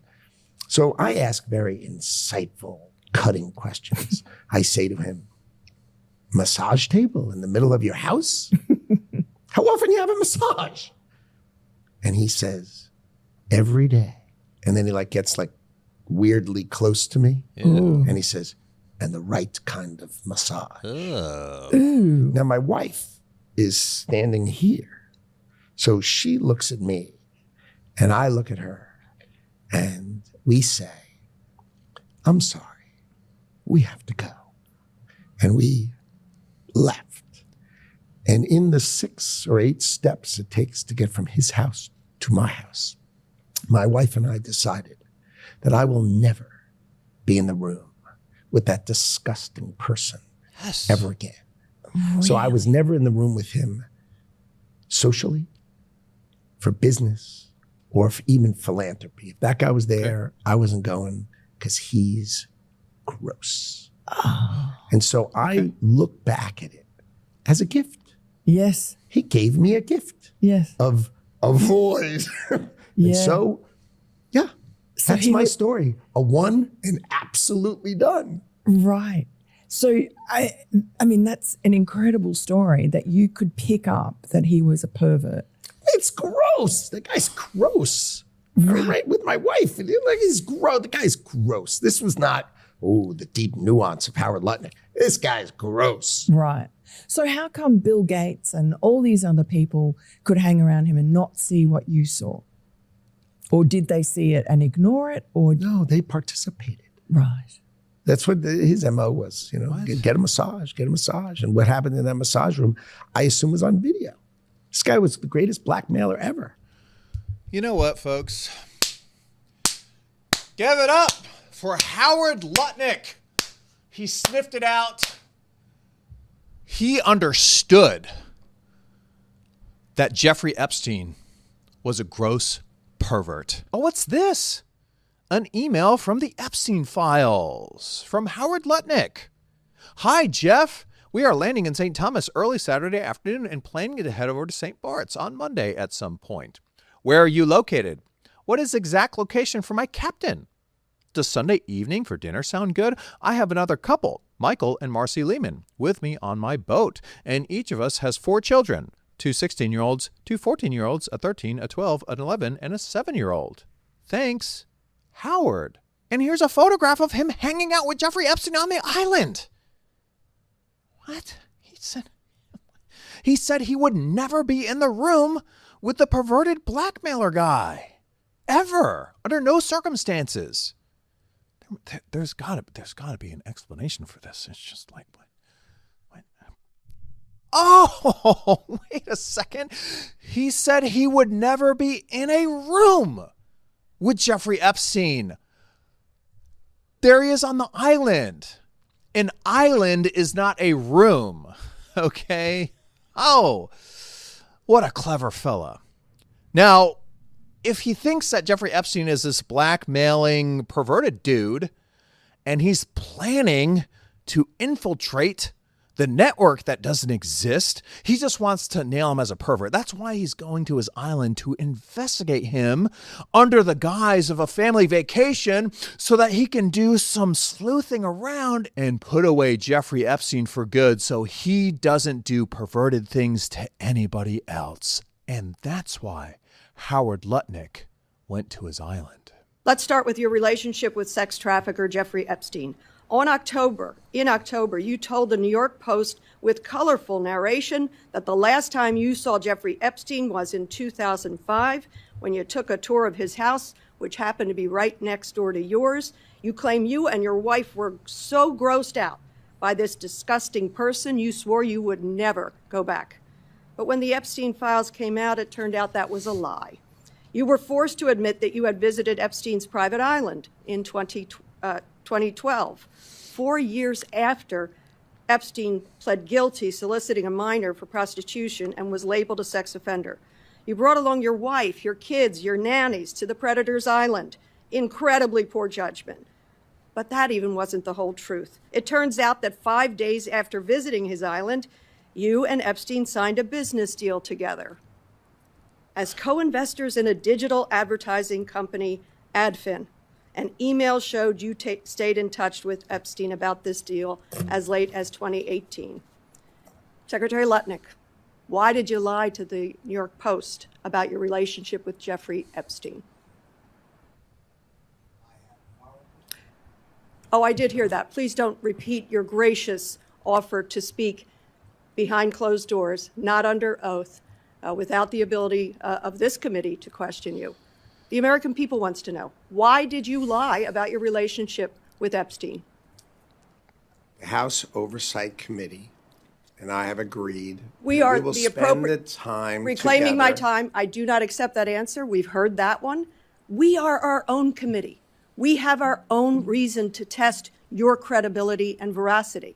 So I ask very insightful, cutting questions. I say to him, massage table in the middle of your house? How often do you have a massage? And he says, every day. And then he gets weirdly close to me. Yeah. And he says, and the right kind of massage. Oh. Ooh. Now my wife is standing here. So she looks at me and I look at her and we say, I'm sorry, we have to go. And we left. And in the 6 or 8 steps it takes to get from his house to my house, my wife and I decided that I will never be in the room with that disgusting person ever again. Really? So I was never in the room with him socially, for business, or even philanthropy. If that guy was there, I wasn't going because he's gross. Oh. And so I look back at it as a gift. Yes. He gave me a gift. Yes. Of avoid. Yeah. And so, yeah, So that's he my was- story. A one and absolutely done. Right. So, I mean, that's an incredible story that you could pick up that he was a pervert. It's gross. The guy's gross. Right with my wife. And he's gross. The guy's gross. This was not, the deep nuance of Howard Lutnick. This guy's gross. Right. So how come Bill Gates and all these other people could hang around him and not see what you saw? Or did they see it and ignore it? Or no, they participated. Right. That's what his MO was, get a massage, get a massage. And what happened in that massage room, I assume was on video. This guy was the greatest blackmailer ever. You know what, folks? Give it up for Howard Lutnick. He sniffed it out. He understood that Jeffrey Epstein was a gross pervert. Oh, what's this? An email from the Epstein files from Howard Lutnick. Hi, Jeff. We are landing in St. Thomas early Saturday afternoon and planning to head over to St. Bart's on Monday at some point. Where are you located? What is the exact location for my captain? Does Sunday evening for dinner sound good? I have another couple, Michael and Marcy Lehman, with me on my boat, and each of us has 4 children, 2 16-year-olds, 2 14-year-olds, a 13, a 12, an 11, and a 7-year-old. Thanks, Howard. And here's a photograph of him hanging out with Jeffrey Epstein on the island. What? He said he would never be in the room with the perverted blackmailer guy. Ever. Under no circumstances. There's got to be an explanation for this. It's just like, what? Oh, wait a second. He said he would never be in a room with Jeffrey Epstein. There he is on the island. An island is not a room. Okay? Oh, what a clever fella. Now, if he thinks that Jeffrey Epstein is this blackmailing, perverted dude, and he's planning to infiltrate the network that doesn't exist, he just wants to nail him as a pervert. That's why he's going to his island, to investigate him under the guise of a family vacation so that he can do some sleuthing around and put away Jeffrey Epstein for good so he doesn't do perverted things to anybody else. And that's why Howard Lutnick went to his island. Let's start with your relationship with sex trafficker Jeffrey Epstein. In October, you told the New York Post with colorful narration that the last time you saw Jeffrey Epstein was in 2005 when you took a tour of his house, which happened to be right next door to yours. You claim you and your wife were so grossed out by this disgusting person, you swore you would never go back. But when the Epstein files came out, it turned out that was a lie. You were forced to admit that you had visited Epstein's private island in 2012, 4 years after Epstein pled guilty soliciting a minor for prostitution and was labeled a sex offender. You brought along your wife, your kids, your nannies to the predator's island. Incredibly poor judgment. But that even wasn't the whole truth. It turns out that 5 days after visiting his island, you and Epstein signed a business deal together. As co-investors in a digital advertising company, Adfin, an email showed you stayed in touch with Epstein about this deal as late as 2018. Secretary Lutnick, why did you lie to the New York Post about your relationship with Jeffrey Epstein? Oh, I did hear that. Please don't repeat your gracious offer to speak behind closed doors, not under oath, without the ability of this committee to question you. The American people wants to know, why did you lie about your relationship with Epstein? The House Oversight Committee and I have agreed We will spend the time reclaiming my time. I do not accept that answer. We've heard that one. We are our own committee. We have our own reason to test your credibility and veracity.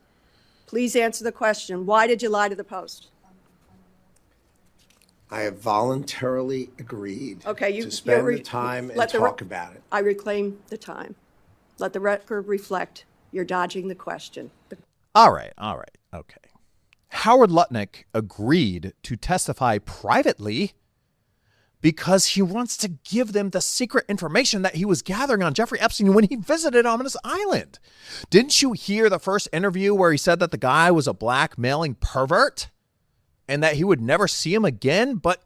Please answer the question. Why did you lie to the Post? I have voluntarily agreed to spend the time and talk about it. I reclaim the time. Let the record reflect you're dodging the question. All right. Okay. Howard Lutnick agreed to testify privately because he wants to give them the secret information that he was gathering on Jeffrey Epstein when he visited on his island. Didn't you hear the first interview where he said that the guy was a blackmailing pervert and that he would never see him again? But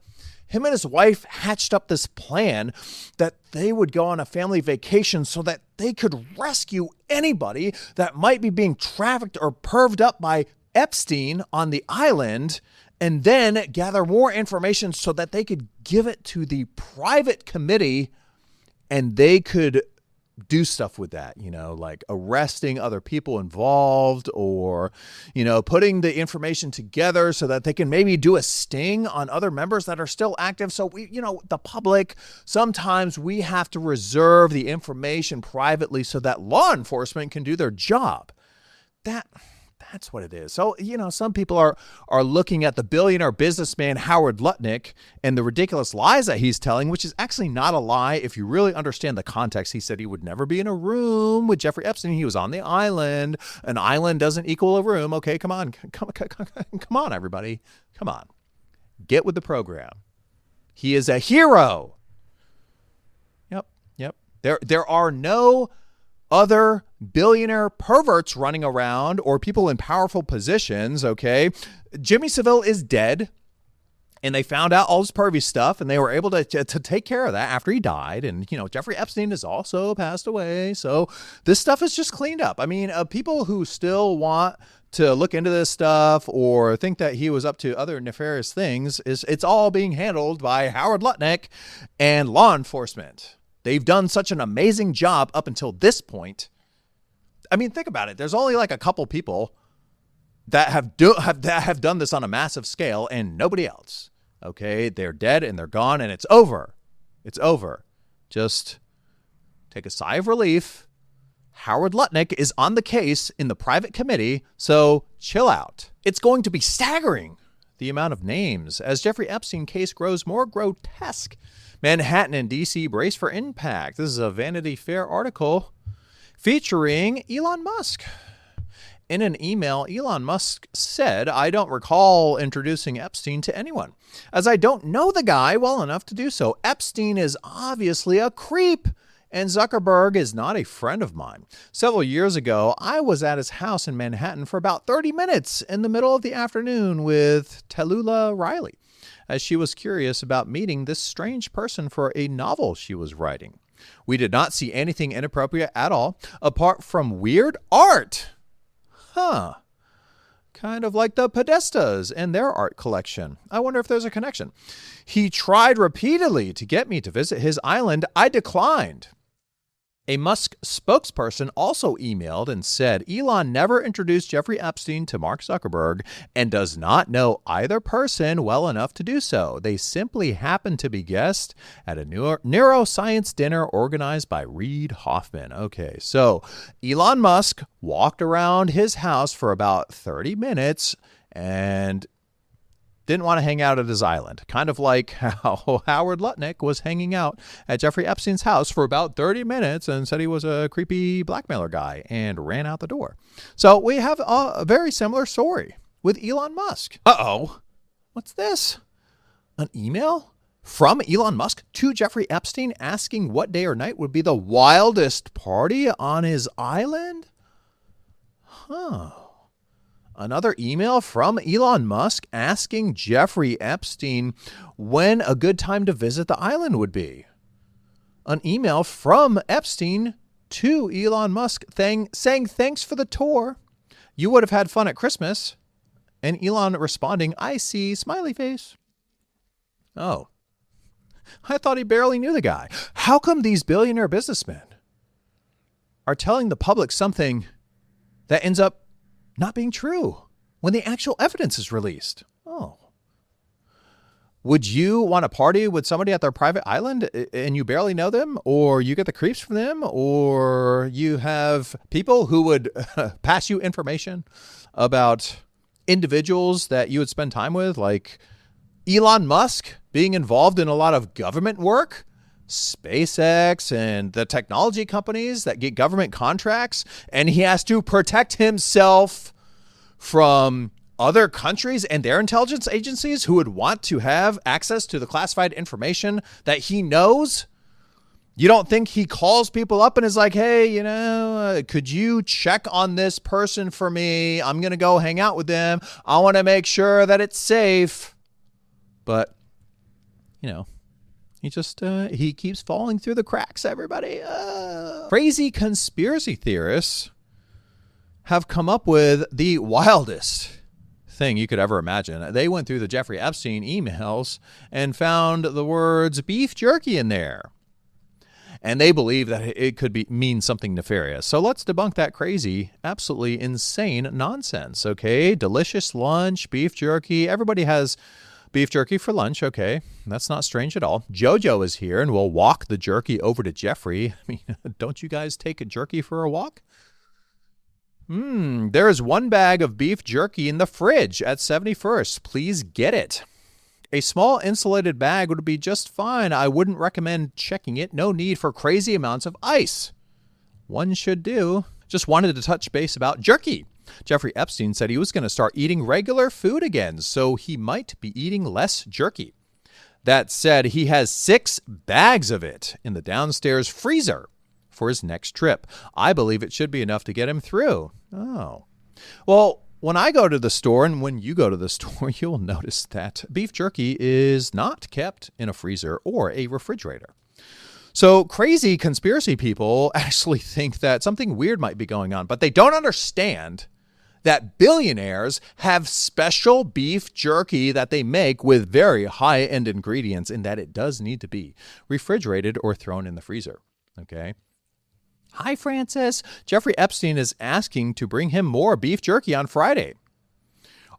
him and his wife hatched up this plan that they would go on a family vacation so that they could rescue anybody that might be being trafficked or perved up by Epstein on the island, and then gather more information so that they could give it to the private committee and they could do stuff with that, like arresting other people involved or, putting the information together so that they can maybe do a sting on other members that are still active. So we, the public, sometimes we have to reserve the information privately so that law enforcement can do their job. That's what it is. So, some people are looking at the billionaire businessman Howard Lutnick and the ridiculous lies that he's telling, which is actually not a lie. If you really understand the context, he said he would never be in a room with Jeffrey Epstein. He was on the island. An island doesn't equal a room. Okay, come on, everybody. Come on. Get with the program. He is a hero. Yep. There are no other billionaire perverts running around or people in powerful positions, okay? Jimmy Savile is dead. And they found out all his pervy stuff, and they were able to take care of that after he died. And, Jeffrey Epstein has also passed away. So this stuff is just cleaned up. I mean, people who still want to look into this stuff or think that he was up to other nefarious things, it's all being handled by Howard Lutnick and law enforcement. They've done such an amazing job up until this point. I mean, think about it. There's only like a couple people that have done this on a massive scale, and nobody else. Okay, they're dead and they're gone, and it's over. It's over. Just take a sigh of relief. Howard Lutnick is on the case in the private committee, so chill out. It's going to be staggering, the amount of names, as Jeffrey Epstein case grows more grotesque. Manhattan and D.C. brace for impact. This is a Vanity Fair article featuring Elon Musk. In an email, Elon Musk said, "I don't recall introducing Epstein to anyone, as I don't know the guy well enough to do so. Epstein is obviously a creep, and Zuckerberg is not a friend of mine. Several years ago, I was at his house in Manhattan for about 30 minutes in the middle of the afternoon with Tallulah Riley, as she was curious about meeting this strange person for a novel she was writing. We did not see anything inappropriate at all, apart from weird art." Huh. Kind of like the Podestas and their art collection. I wonder if there's a connection. "He tried repeatedly to get me to visit his island. I declined." A Musk spokesperson also emailed and said Elon never introduced Jeffrey Epstein to Mark Zuckerberg and does not know either person well enough to do so. They simply happened to be guests at a neuroscience dinner organized by Reid Hoffman. Okay, so Elon Musk walked around his house for about 30 minutes and didn't want to hang out at his island. Kind of like how Howard Lutnick was hanging out at Jeffrey Epstein's house for about 30 minutes and said he was a creepy blackmailer guy and ran out the door. So we have a very similar story with Elon Musk. Uh-oh. What's this? An email from Elon Musk to Jeffrey Epstein asking what day or night would be the wildest party on his island? Huh. Another email from Elon Musk asking Jeffrey Epstein when a good time to visit the island would be. An email from Epstein to Elon Musk saying thanks for the tour. You would have had fun at Christmas. And Elon responding, "I see, smiley face." Oh, I thought he barely knew the guy. How come these billionaire businessmen are telling the public something that ends up not being true when the actual evidence is released? Oh. Would you want to party with somebody at their private island and you barely know them, or you get the creeps from them, or you have people who would pass you information about individuals that you would spend time with, like Elon Musk being involved in a lot of government work, SpaceX and the technology companies that get government contracts, and he has to protect himself from other countries and their intelligence agencies who would want to have access to the classified information that he knows? You don't think he calls people up and is like, "Hey, could you check on this person for me? I'm going to go hang out with them. I want to make sure that it's safe." But, he keeps falling through the cracks, everybody. Crazy conspiracy theorists have come up with the wildest thing you could ever imagine. They went through the Jeffrey Epstein emails and found the words beef jerky in there. And they believe that it could mean something nefarious. So let's debunk that crazy, absolutely insane nonsense, okay? Delicious lunch, beef jerky. Everybody has beef jerky for lunch, okay? That's not strange at all. Jojo is here and will walk the jerky over to Jeffrey. I mean, don't you guys take a jerky for a walk? There is one bag of beef jerky in the fridge at 71st. Please get it. A small insulated bag would be just fine. I wouldn't recommend checking it. No need for crazy amounts of ice. One should do. Just wanted to touch base about jerky. Jeffrey Epstein said he was going to start eating regular food again, so he might be eating less jerky. That said, he has 6 bags of it in the downstairs freezer for his next trip. I believe it should be enough to get him through. Oh. Well, when I go to the store and when you go to the store, you'll notice that beef jerky is not kept in a freezer or a refrigerator. So crazy conspiracy people actually think that something weird might be going on, but they don't understand that billionaires have special beef jerky that they make with very high-end ingredients, and that it does need to be refrigerated or thrown in the freezer. Okay. Hi, Francis. Jeffrey Epstein is asking to bring him more beef jerky on Friday.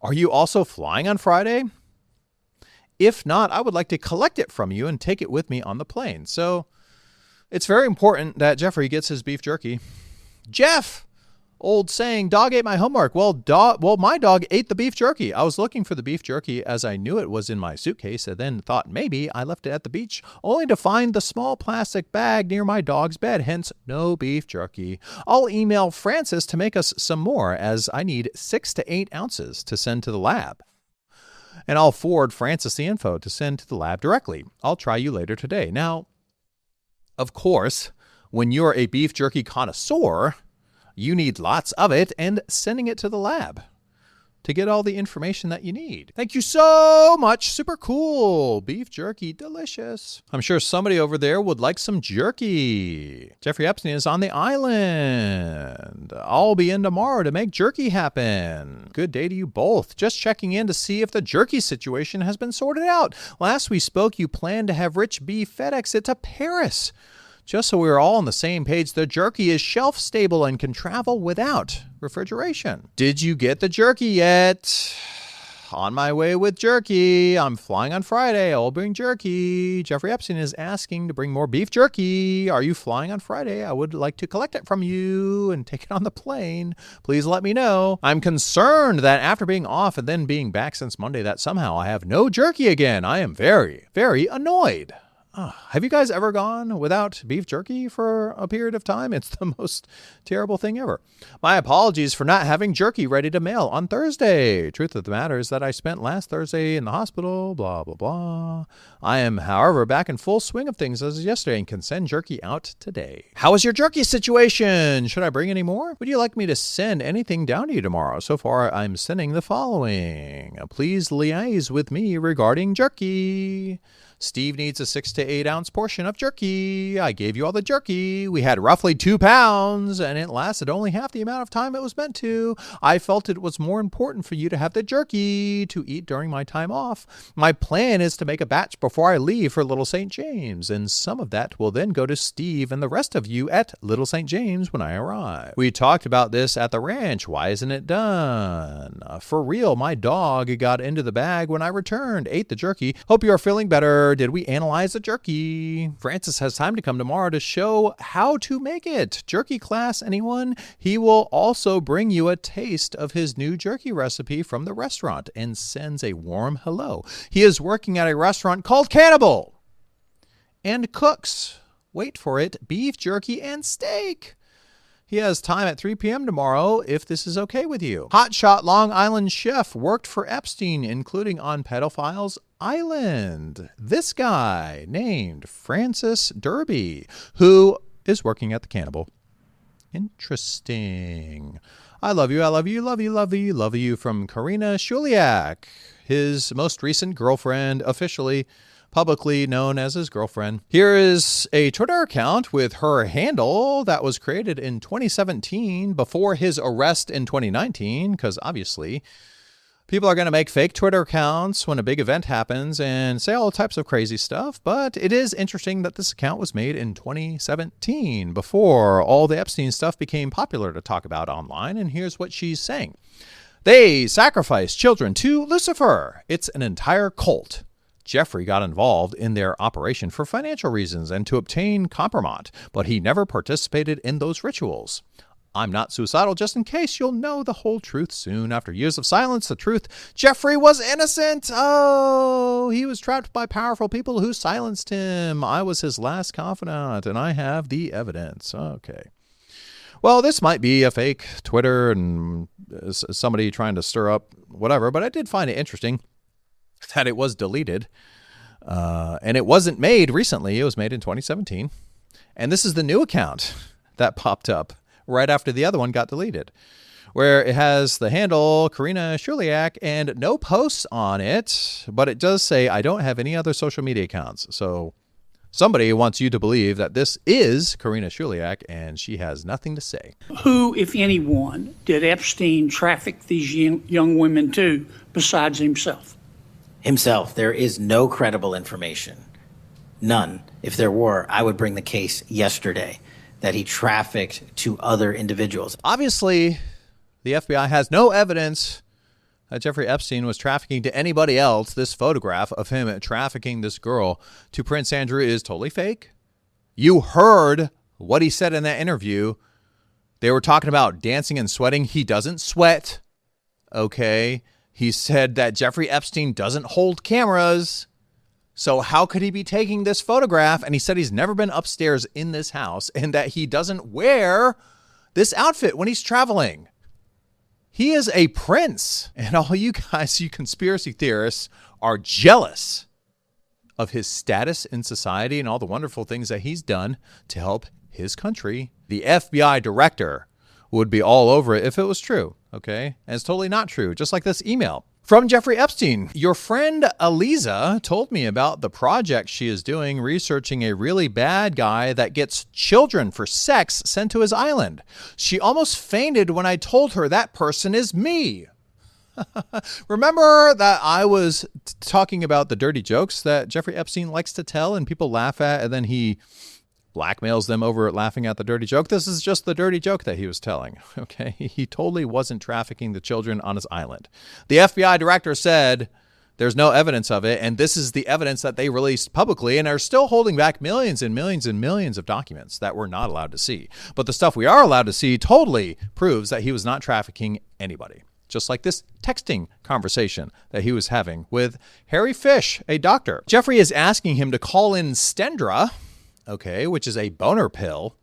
Are you also flying on Friday? If not, I would like to collect it from you and take it with me on the plane. So it's very important that Jeffrey gets his beef jerky. Jeff, old saying, dog ate my homework. Well, my dog ate the beef jerky. I was looking for the beef jerky as I knew it was in my suitcase and then thought maybe I left it at the beach, only to find the small plastic bag near my dog's bed, hence no beef jerky. I'll email Francis to make us some more as I need 6 to 8 ounces to send to the lab. And I'll forward Francis the info to send to the lab directly. I'll try you later today. Now, of course, when you're a beef jerky connoisseur, you need lots of it and sending it to the lab to get all the information that you need. Thank you so much. Super cool. Beef jerky, delicious. I'm sure somebody over there would like some jerky. Jeffrey Epstein is on the island. I'll be in tomorrow to make jerky happen. Good day to you both. Just checking in to see if the jerky situation has been sorted out. Last we spoke, you planned to have Rich B FedEx it to Paris. Just so we were all on the same page, the jerky is shelf stable and can travel without refrigeration. Did you get the jerky yet? On my way with jerky. I'm flying on Friday. I'll bring jerky. Jeffrey Epstein is asking to bring more beef jerky. Are you flying on Friday? I would like to collect it from you and take it on the plane. Please let me know. I'm concerned that after being off and then being back since Monday that somehow I have no jerky again. I am very, very annoyed. Have you guys ever gone without beef jerky for a period of time? It's the most terrible thing ever. My apologies for not having jerky ready to mail on Thursday. Truth of the matter is that I spent last Thursday in the hospital, blah, blah, blah. I am, however, back in full swing of things as of yesterday and can send jerky out today. How is your jerky situation? Should I bring any more? Would you like me to send anything down to you tomorrow? So far, I'm sending the following. Please liaise with me regarding jerky. Steve needs a 6 to 8 ounce portion of jerky. I gave you all the jerky. We had roughly 2 pounds, and it lasted only half the amount of time it was meant to. I felt it was more important for you to have the jerky to eat during my time off. My plan is to make a batch before I leave for Little St. James, and some of that will then go to Steve and the rest of you at Little St. James when I arrive. We talked about this at the ranch. Why isn't it done? For real, my dog got into the bag when I returned, ate the jerky. Hope you are feeling better. Did we analyze the jerky? Francis has time to come tomorrow to show how to make it. Jerky class, anyone? He will also bring you a taste of his new jerky recipe from the restaurant and sends a warm hello. He is working at a restaurant called Cannibal and cooks, wait for it, beef jerky and steak. He has time at 3 p.m. tomorrow if this is okay with you. Hotshot Long Island chef worked for Epstein, including on Pedophiles Island. This guy named Francis Derby, who is working at the Cannibal. Interesting. I love you, I love you, love you, love you, love you from Karina Shuliak, his most recent girlfriend, officially publicly known as his girlfriend. Here is a Twitter account with her handle that was created in 2017 before his arrest in 2019, because obviously people are going to make fake Twitter accounts when a big event happens and say all types of crazy stuff. But it is interesting that this account was made in 2017 before all the Epstein stuff became popular to talk about online. And here's what she's saying. They sacrificed children to Lucifer. It's an entire cult. Jeffrey got involved in their operation for financial reasons and to obtain compromat, but he never participated in those rituals. I'm not suicidal, just in case you'll know the whole truth soon. After years of silence, the truth, Jeffrey was innocent. Oh, he was trapped by powerful people who silenced him. I was his last confidant, and I have the evidence. Okay. Well, this might be a fake Twitter and somebody trying to stir up whatever, but I did find it interesting that it was deleted. And it wasn't made recently. It was made in 2017. And this is the new account that popped up right after the other one got deleted. where it has the handle Karina Shuliak and no posts on it, but it does say, I don't have any other social media accounts. So somebody wants you to believe that this is Karina Shuliak and she has nothing to say. Who, if anyone, did Epstein traffic these young women to besides himself? Himself. There is no credible information. None. If there were, I would bring the case yesterday that he trafficked to other individuals. Obviously, the FBI has no evidence that Jeffrey Epstein was trafficking to anybody else. This photograph of him trafficking this girl to Prince Andrew is totally fake. You heard what he said in that interview. They were talking about dancing and sweating. He doesn't sweat. Okay. He said that Jeffrey Epstein doesn't hold cameras. So how could he be taking this photograph? And he said he's never been upstairs in this house and that he doesn't wear this outfit when he's traveling. He is a prince. And all you guys, you conspiracy theorists, are jealous of his status in society and all the wonderful things that he's done to help his country. The FBI director would be all over it if it was true, okay? And it's totally not true, just like this email from Jeffrey Epstein. Your friend Eliza told me about the project she is doing researching a really bad guy that gets children for sex sent to his island. She almost fainted when I told her that person is me. Remember that I was talking about the dirty jokes that Jeffrey Epstein likes to tell and people laugh at, and then he blackmails them over laughing at the dirty joke? This is just the dirty joke that he was telling. Okay. He totally wasn't trafficking the children on his island. The FBI director said there's no evidence of it. And this is the evidence that they released publicly and are still holding back millions and millions and millions of documents that we're not allowed to see. But the stuff we are allowed to see totally proves that he was not trafficking anybody. Just like this texting conversation that he was having with Harry Fish, a doctor. Jeffrey is asking him to call in Stendra, okay, which is a boner pill.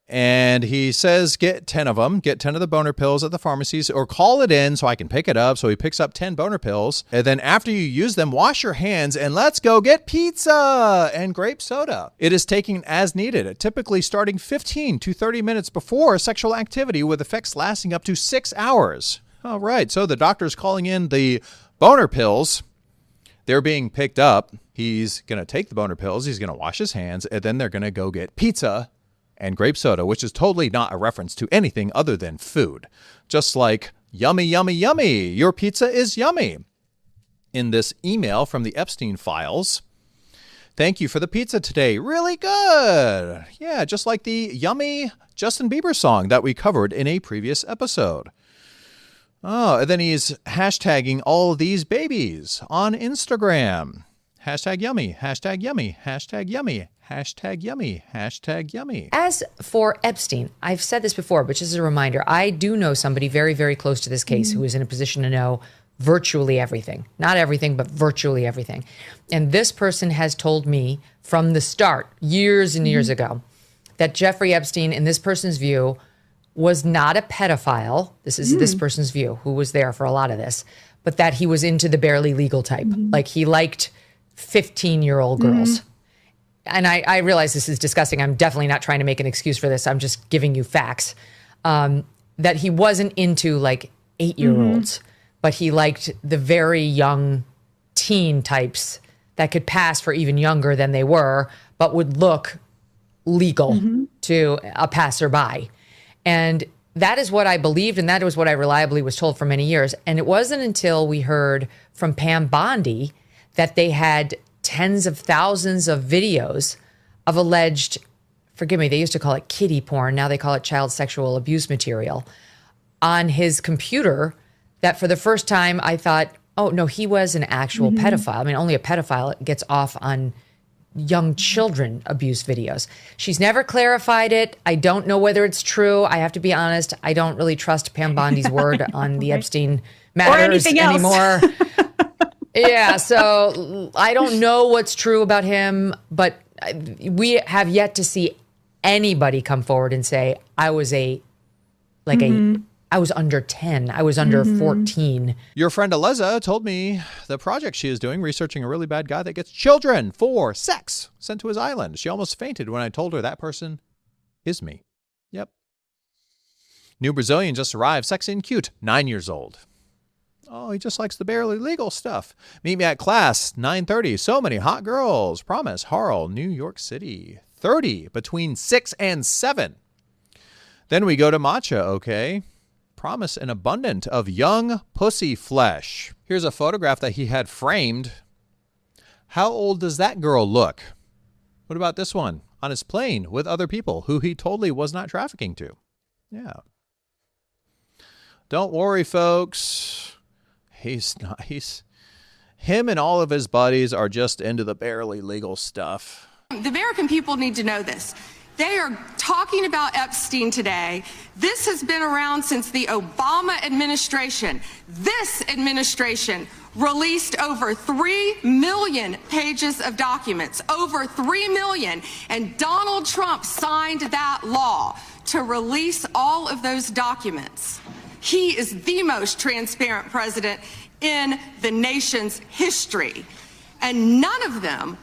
And he says, get 10 of them, get 10 of the boner pills at the pharmacies, or call it in so I can pick it up. So he picks up 10 boner pills. And then after you use them, wash your hands and let's go get pizza and grape soda. It is taken as needed, typically starting 15 to 30 minutes before sexual activity, with effects lasting up to 6 hours. All right. So the doctor's calling in the boner pills. They're being picked up. He's going to take the boner pills. He's going to wash his hands, and then they're going to go get pizza and grape soda, which is totally not a reference to anything other than food. Just like yummy, yummy, yummy. Your pizza is yummy. In this email from the Epstein files, thank you for the pizza today. Really good. Yeah, just like the yummy Justin Bieber song that we covered in a previous episode. Oh, and then he's hashtagging all these babies on Instagram. Hashtag yummy, hashtag yummy, hashtag yummy, hashtag yummy, hashtag yummy. As for Epstein, I've said this before, but just as a reminder, I do know somebody very, very close to this case who is in a position to know virtually everything. Not everything, but virtually everything. And this person has told me from the start, years and years ago, that Jeffrey Epstein, in this person's view, was not a pedophile. This is this person's view, who was there for a lot of this, but that he was into the barely legal type. Like he liked 15-year-old girls. And I realize this is disgusting. I'm definitely not trying to make an excuse for this. I'm just giving you facts. That he wasn't into like 8-year-olds, but he liked the very young teen types that could pass for even younger than they were, but would look legal to a passerby. And that is what I believed, and that was what I reliably was told for many years. And it wasn't until we heard from Pam Bondi that they had tens of thousands of videos of alleged, forgive me, they used to call it kiddie porn, now they call it child sexual abuse material, on his computer, that for the first time I thought, oh, no, he was an actual pedophile. I mean, only a pedophile gets off on young children abuse videos. She's never clarified it. I don't know whether it's true. I have to be honest. I don't really trust Pam Bondi's word on the Epstein matters anymore. Yeah, so I don't know what's true about him, but we have yet to see anybody come forward and say, I was I was under 10. I was under 14. Your friend Eliza told me the project she is doing, researching a really bad guy that gets children for sex sent to his island. She almost fainted when I told her that person is me. Yep. New Brazilian just arrived, sexy and cute, 9 years old. Oh, he just likes the barely legal stuff. Meet me at class, 9:30. So many hot girls. Promise, Harl, New York City. 30 between 6 and 7. Then we go to matcha, okay? Promise an abundant of young pussy flesh. Here's a photograph that he had framed. How old does that girl look? What about this one? On his plane with other people who he totally was not trafficking to. Yeah. Don't worry, folks. Him and all of his buddies are just into the barely legal stuff. The American people need to know this. They are talking about Epstein today. This has been around since the Obama administration. This administration released over 3 million pages of documents, over 3 million. And Donald Trump signed that law to release all of those documents. He is the most transparent president in the nation's history. And none of them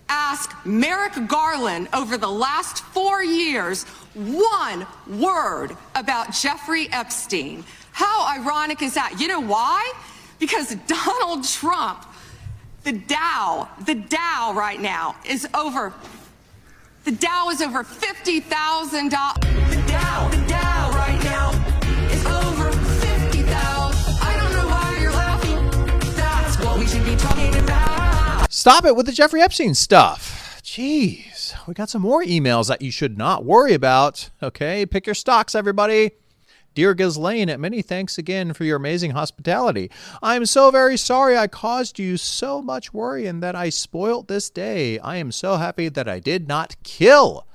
asked Merrick Garland over the last 4 years one word about Jeffrey Epstein. How ironic is that? You know why? Because Donald Trump, the Dow right now is over, the Dow is over $50,000. The Dow right now is over 50,000. I don't know why you're laughing. That's what we should be talking about. Stop it with the Jeffrey Epstein stuff. Jeez, we got some more emails that you should not worry about. Okay, pick your stocks, everybody. Dear Ghislaine, many thanks again for your amazing hospitality. I'm so very sorry I caused you so much worry and that I spoilt this day. I am so happy that I did not kill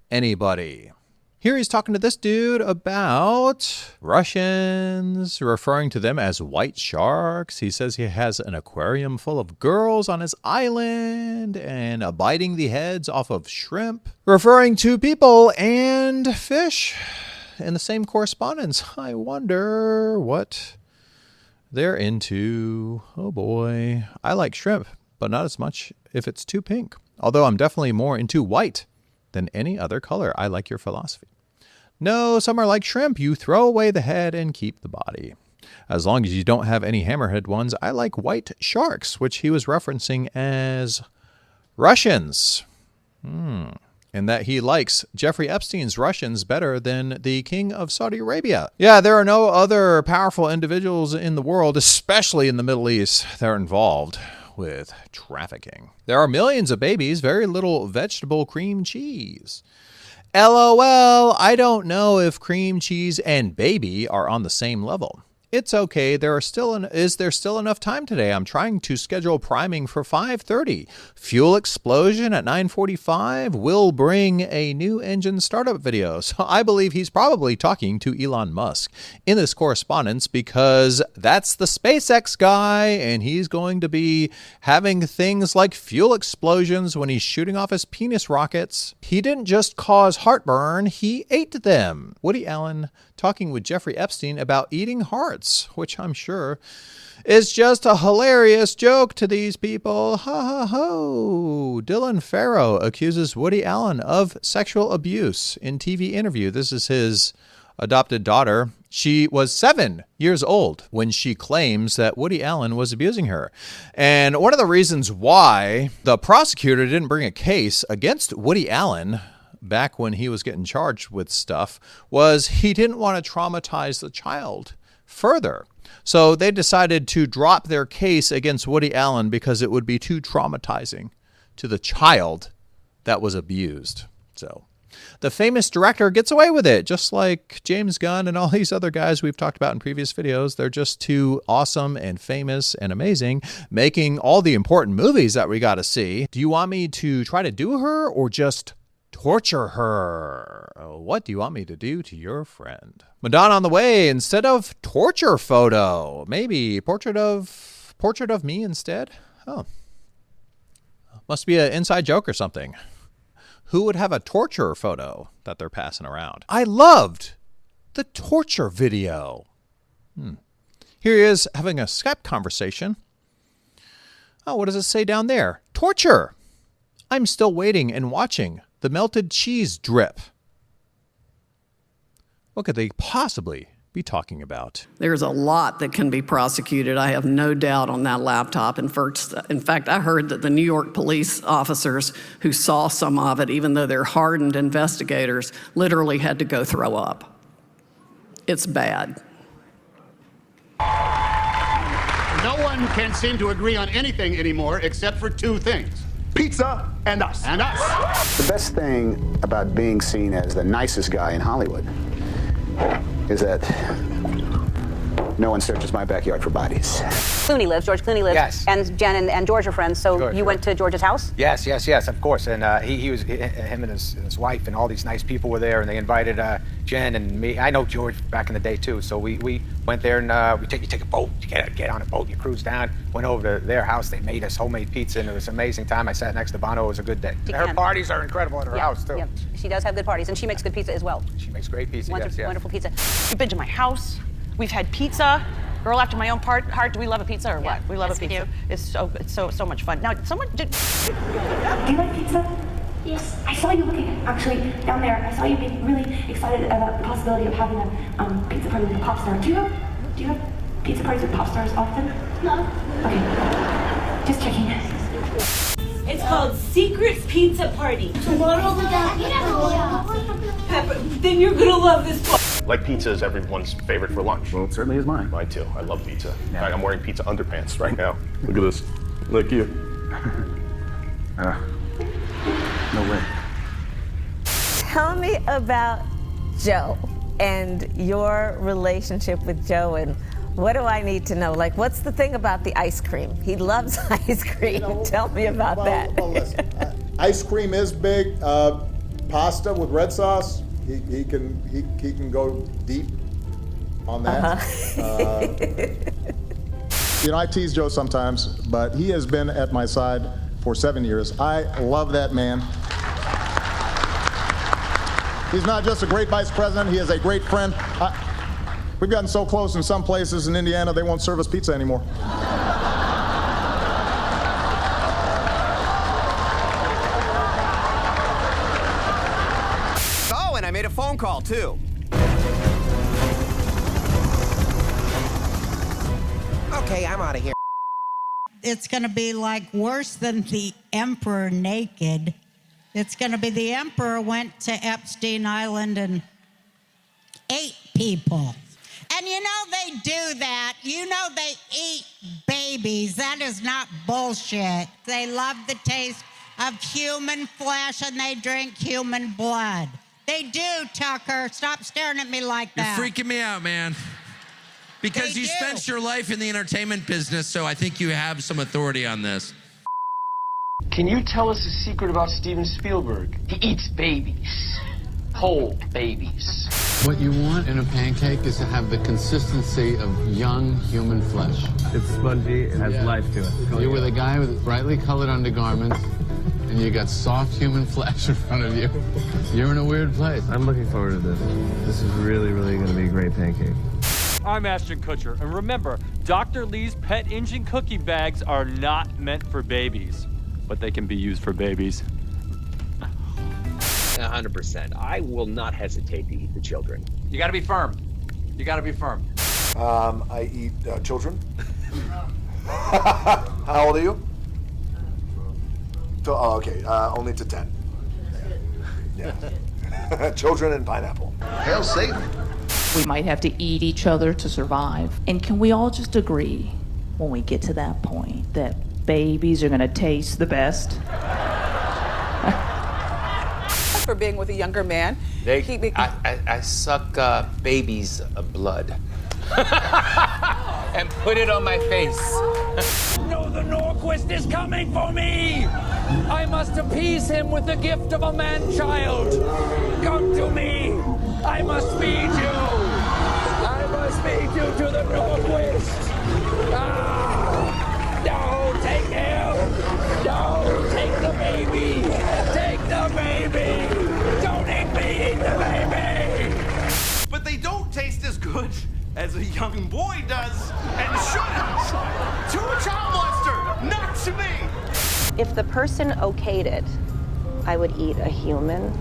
anybody. Here he's talking to this dude about Russians, referring to them as white sharks. He says he has an aquarium full of girls on his island and biting the heads off of shrimp, referring to people and fish in the same correspondence. I wonder what they're into. Oh boy. I like shrimp, but not as much if it's too pink. Although I'm definitely more into white than any other color. I like your philosophy. No, some are like shrimp. You throw away the head and keep the body. As long as you don't have any hammerhead ones, I like white sharks, which he was referencing as Russians. And that he likes Jeffrey Epstein's Russians better than the king of Saudi Arabia. Yeah, there are no other powerful individuals in the world, especially in the Middle East, that are involved with trafficking. There are millions of babies, very little vegetable cream cheese. LOL, I don't know if cream cheese and baby are on the same level. It's okay. Is there still enough time today? I'm trying to schedule priming for 5:30. Fuel explosion at 9:45 will bring a new engine startup video. So I believe he's probably talking to Elon Musk in this correspondence because that's the SpaceX guy and he's going to be having things like fuel explosions when he's shooting off his penis rockets. He didn't just cause heartburn, he ate them. Woody Allen talking with Jeffrey Epstein about eating hearts, which I'm sure is just a hilarious joke to these people. Ha ha ho. Dylan Farrow accuses Woody Allen of sexual abuse in TV interview. This is his adopted daughter. She was 7 years old when she claims that Woody Allen was abusing her. And one of the reasons why the prosecutor didn't bring a case against Woody Allen back when he was getting charged with stuff was he didn't want to traumatize the child further. So they decided to drop their case against Woody Allen because it would be too traumatizing to the child that was abused. So the famous director gets away with it, just like James Gunn and all these other guys we've talked about in previous videos. They're just too awesome and famous and amazing, making all the important movies that we got to see. Do you want me to try to do her or just torture her? What do you want me to do to your friend? Madonna on the way instead of torture photo. Maybe portrait of me instead? Oh. Must be an inside joke or something. Who would have a torture photo that they're passing around? I loved the torture video. Here he is having a Skype conversation. Oh, what does it say down there? Torture. I'm still waiting and watching the melted cheese drip. What could they possibly be talking about? There's a lot that can be prosecuted. I have no doubt on that laptop. In fact, I heard that the New York police officers who saw some of it, even though they're hardened investigators, literally had to go throw up. It's bad. No one can seem to agree on anything anymore except for two things: pizza and us. And us. The best thing about being seen as the nicest guy in Hollywood is that no one searches my backyard for bodies. George Clooney lives. Yes. And Jen and George are friends, so you went to George's house? Yes, of course. And him and his wife and all these nice people were there, and they invited Jen and me. I know George back in the day too, so we went there and you take a boat, you get on a boat, you cruise down, went over to their house. They made us homemade pizza, and it was an amazing time. I sat next to Bono. It was a good day. Her parties are incredible at her house too. Yeah, she does have good parties, and she makes good pizza as well. She makes great pizza. Wonderful pizza. You've been to my house. We've had pizza. Girl after my own heart. Do we love a pizza or what? We love a pizza. It's so much fun. Now, someone did. Do you like pizza? Yes. I saw you looking actually down there. I saw you being really excited about the possibility of having a pizza party with a pop star. Do you have pizza parties with pop stars often? No. Okay. Just checking. It's called Secret Pizza Party. Tomorrow we got Pepper, then you're gonna love this part. Like pizza is everyone's favorite for lunch. Well, it certainly is mine. Mine too. I love pizza. In fact, I'm wearing pizza underpants right now. Look at this. Look you. No way. Tell me about Joe and your relationship with Joe, and what do I need to know? Like, what's the thing about the ice cream? He loves ice cream. Tell me about that. Well, listen, ice cream is big. Pasta with red sauce. He can go deep on that. I tease Joe sometimes, but he has been at my side for 7 years. I love that man. He's not just a great vice president, he is a great friend. We've gotten so close in some places in Indiana, they won't serve us pizza anymore. I made a phone call, too. Okay, I'm out of here. It's going to be like worse than the emperor naked. It's going to be the emperor went to Epstein Island and ate people. And they do that. They eat babies. That is not bullshit. They love the taste of human flesh and they drink human blood. They do, Tucker. Stop staring at me like that. You're freaking me out, man. Because you spent your life in the entertainment business, so I think you have some authority on this. Can you tell us a secret about Steven Spielberg? He eats babies. Whole babies. What you want in a pancake is to have the consistency of young human flesh. It's spongy, it has life to it. You're with a guy with brightly colored undergarments, and you got soft human flesh in front of you. You're in a weird place. I'm looking forward to this. This is really, really going to be a great pancake. I'm Ashton Kutcher, and remember, Dr. Lee's pet engine cookie bags are not meant for babies, but they can be used for babies. 100%. I will not hesitate to eat the children. You gotta be firm. You gotta be firm. I eat children. How old are you? Oh, okay. Only to 10. Yeah. Children and pineapple. Hail Satan. We might have to eat each other to survive. And can we all just agree, when we get to that point, that babies are gonna taste the best? For being with a younger man. I suck baby's blood and put it on my face. No, the Norquist is coming for me! I must appease him with the gift of a man-child. Come to me! I must feed you! I must feed you to the Norquist! No, take him! No, take the baby! Take the baby! Don't eat me, eat the baby! But they don't taste as good as a young boy does, and shouldn't! To a child molester, not to me! If the person okayed it, I would eat a human.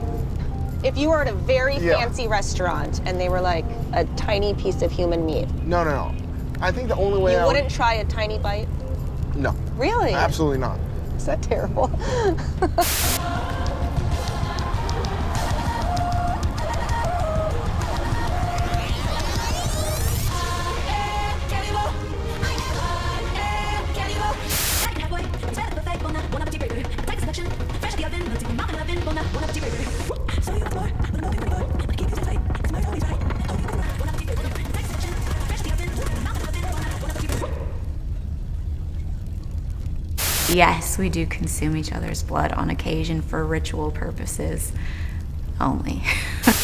If you were at a very fancy restaurant and they were like a tiny piece of human meat. No. I think the only way You wouldn't try a tiny bite? No. Really? Absolutely not. Is that terrible? Yes, we do consume each other's blood on occasion for ritual purposes only.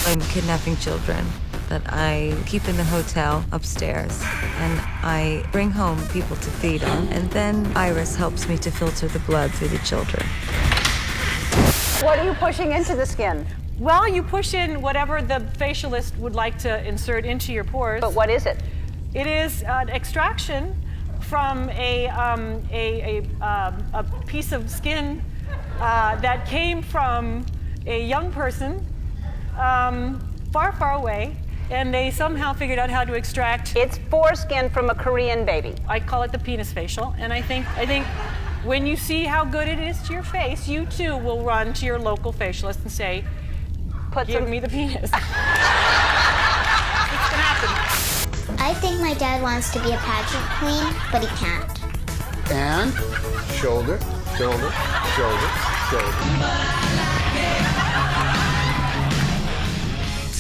I'm kidnapping children that I keep in the hotel upstairs, and I bring home people to feed on, and then Iris helps me to filter the blood through the children. What are you pushing into the skin? Well, you push in whatever the facialist would like to insert into your pores. But what is it? It is an extraction from a piece of skin that came from a young person far, far away, and they somehow figured out how to extract. It's foreskin from a Korean baby. I call it the penis facial, and I think when you see how good it is to your face, you too will run to your local facialist and say, "Give me the penis." It's gonna happen. I think my dad wants to be a pageant queen, but he can't. And shoulder, shoulder, shoulder, shoulder.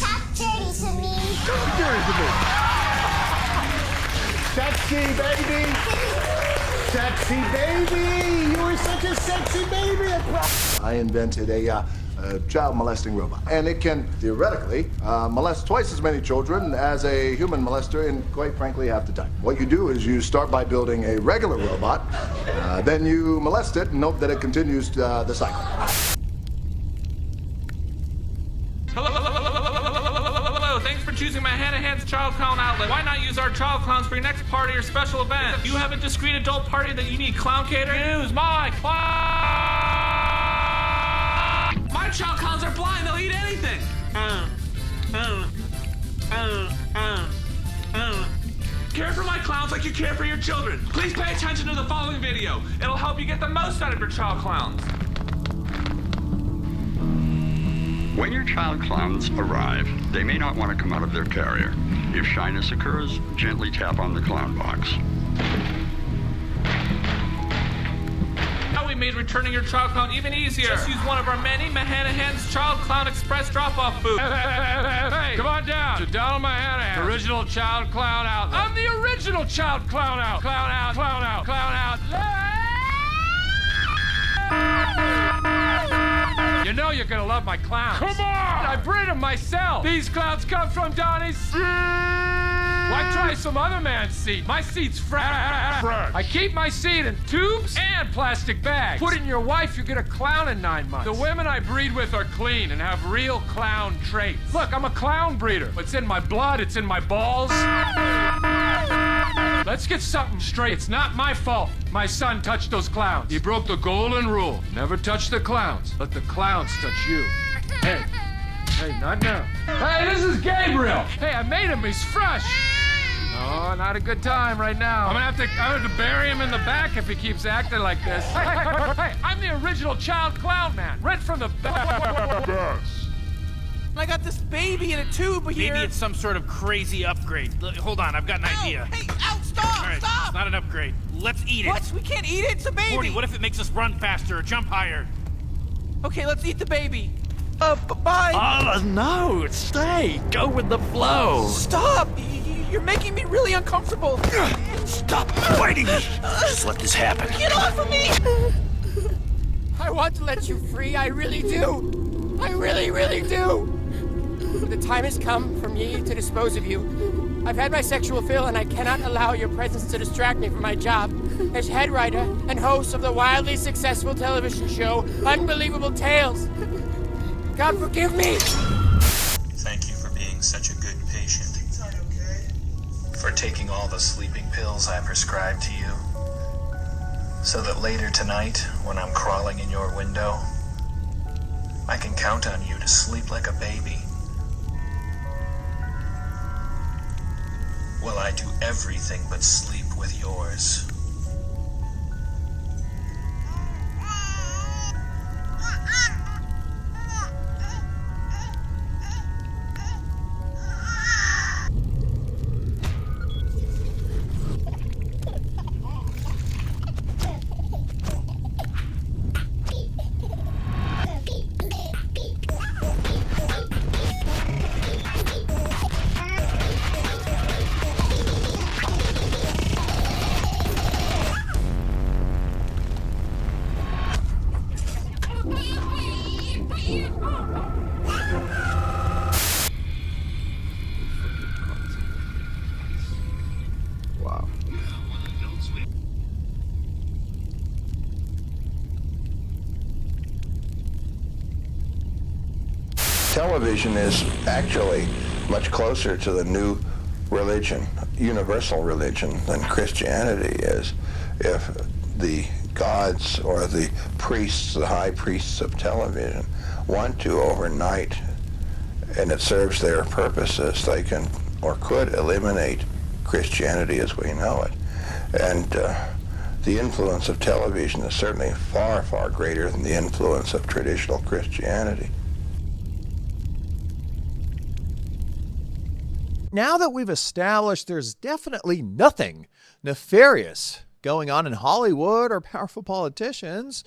Talk dirty to me. Talk dirty to me. Sexy baby. Sexy baby. You were such a sexy baby. I invented a child molesting robot, and it can theoretically molest twice as many children as a human molester in, quite frankly, half the time. What you do is you start by building a regular robot, then you molest it and hope that it continues the cycle. Hello, thanks for choosing my Hannah Hands Child Clown outlet. Why not use our child clowns for your next party or special event? If you have a discreet adult party that you need clown catering, use my clown. My child clowns are blind, they'll eat anything. Care for my clowns like you care for your children. Please pay attention to the following video. It'll help you get the most out of your child clowns. When your child clowns arrive, they may not want to come out of their carrier. If shyness occurs, gently tap on the clown box. Now we made returning your child clown even easier. Just use one of our many Mahana Hands Child Clown Express drop-off booths. Hey, come on down. Sit down on my Hands. Original child clown outlet. I'm the original child clown out. Clown out, clown out, clown out. You know you're gonna love my clowns. Come on! I breed them myself. These clowns come from Donnie's. Why try some other man's seed? My seed's fresh. I keep my seed in tubes and plastic bags. Put it in your wife, you get a clown in 9 months. The women I breed with are clean and have real clown traits. Look, I'm a clown breeder. It's in my blood, it's in my balls. Let's get something straight. It's not my fault my son touched those clowns. He broke the golden rule. Never touch the clowns. Let the clowns touch you. Hey, not now. Hey, this is Gabriel. Hey, I made him. He's fresh. No, not a good time right now. I'm gonna have to bury him in the back if he keeps acting like this. Hey, I'm the original child clown man. Right from the back. I got this baby in a tube here. Maybe it's some sort of crazy upgrade. Hold on, I've got an idea. Hey, stop! All right, Stop! It's not an upgrade. Let's eat it. What? We can't eat it. It's a baby. Morty, what if it makes us run faster or jump higher? Okay, let's eat the baby. Bye. No, stay. Go with the flow. Stop! You're making me really uncomfortable. Stop fighting me. Just let this happen. Get off of me! I want to let you free. I really do. I really, really do. The time has come for me to dispose of you. I've had my sexual fill, and I cannot allow your presence to distract me from my job as head writer and host of the wildly successful television show Unbelievable Tales. God forgive me! Thank you for being such a good patient. For taking all the sleeping pills I prescribed to you. So that later tonight, when I'm crawling in your window, I can count on you to sleep like a baby. Well, I do everything but sleep with yours. Wow. Television is actually much closer to the new religion, universal religion, than Christianity is. If the gods or the priests, the high priests of television, want to overnight, and it serves their purposes, they can or could eliminate Christianity as we know it. And the influence of television is certainly far, far greater than the influence of traditional Christianity. Now that we've established there's definitely nothing nefarious going on in Hollywood or powerful politicians,